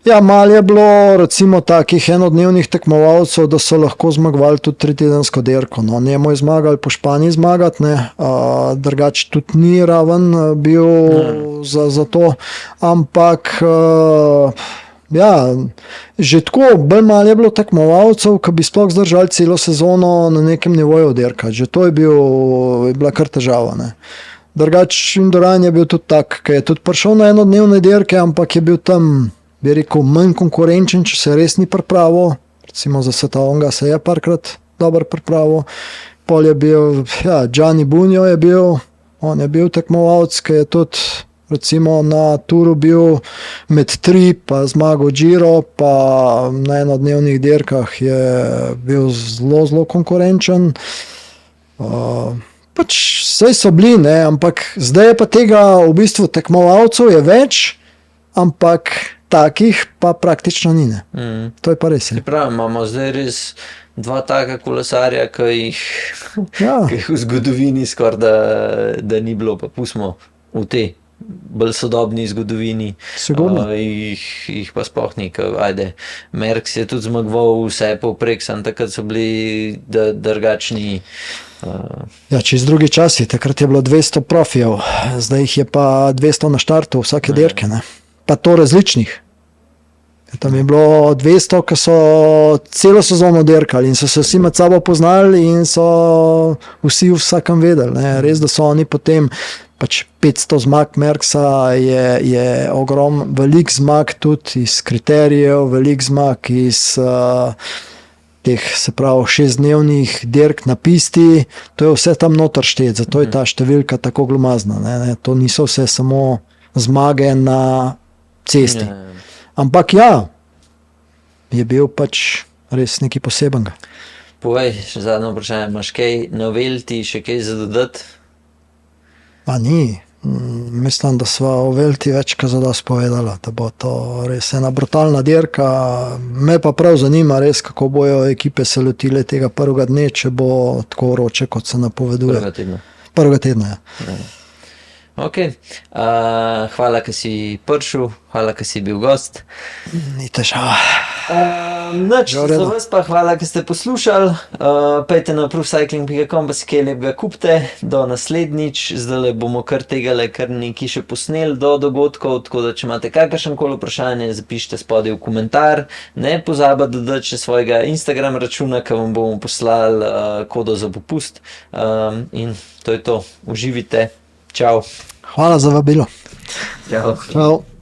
Ja, malo je bilo recimo takih enodnevnih tekmovalcev, da so lahko zmagovali tudi tritedensko dirko. No, njemu je zmagali po Španiji zmagati, drugače tudi ni raven bil za to, ampak ja, že tako bolj malo je bilo tekmovalcev, ki bi sploh zdržali celo sezono na nekem nivoju dirkati. Že to je bila kar težava. Ne. Drugače Indurain je bil tudi tak, ki je tudi prišel na enodnevne dirke, ampak je bil tam, bi rekel, manj konkurenčen, če se res ni pripravil. Recimo za svetovnega se je parkrat dobro pripravil. Pol je bil, Gianni Bunjo je bil, on je bil tekmovalec, ki je tudi recimo na turu bil med 3, pa zmagal Giro, pa na enodnevnih dirkah je bil zelo, zelo konkurenčen. Pač vse so bili, ne, ampak zdaj je pa tega v bistvu tekmovalcev je več, ampak takih pa praktično ni. Ne. To je pa res. Se pravi, imamo zdaj res dva taka kolesarja, ki jih Ja. v zgodovini skoraj da ni bilo, pa pustimo v te bolj sodobni zgodovini. Sigurno. Jih pa sploh ni, ajde. Merckx je tudi zmagoval vse povprek, samo takrat so bili drugačni. Ja, čez drugi časi, takrat je bilo 200 profijev, zdaj jih je pa 200 na štartu vsake dirke, ne. Pa to različnih. Tam je bilo 200, ki so celo sezono dirkali in so se vsi med sabo poznali in so vsi v vsakem vedeli. Ne. Res, da so oni potem, pač 500 zmag Merckxa je velik zmag tudi iz kriterijev, velik zmag iz teh, se pravi, 6-dnevnih dirk na pisti, to je vse tam noter štet, zato je ta številka tako glomazna. Ne. To niso vse samo zmage na cesti. Ampak ja, je bil pač res nekaj posebenega. Povej, še zadnje vprašanje, imaš kaj na Velti, še kaj za dodati? Pa ni. Mislim, da sva o Velti več kot zadosti povedala, da bo to res ena brutalna dirka. Me pa prav zanima res, kako bojo ekipe se lotile tega prvega dne, če bo tako vroče, kot se napoveduje. Prvega tedna, ja. Ok, hvala, ker si prišel, hvala, ker si bil gost. Ni težava. Nič, za vas pa hvala, ker ste poslušali. Pejte na proofcycling.com, pa si kaj lepega kupite. Do naslednjič, zdaj bomo kar nekaj še posneli do dogodkov, tako da če imate kakršenkoli vprašanje, zapišite spodaj v komentar. Ne pozabite dodati še svojega Instagram računa, ker vam bomo poslali kodo za popust. In to je to. Uživite. Čau. Hvala za vabilo. Čau. Čau.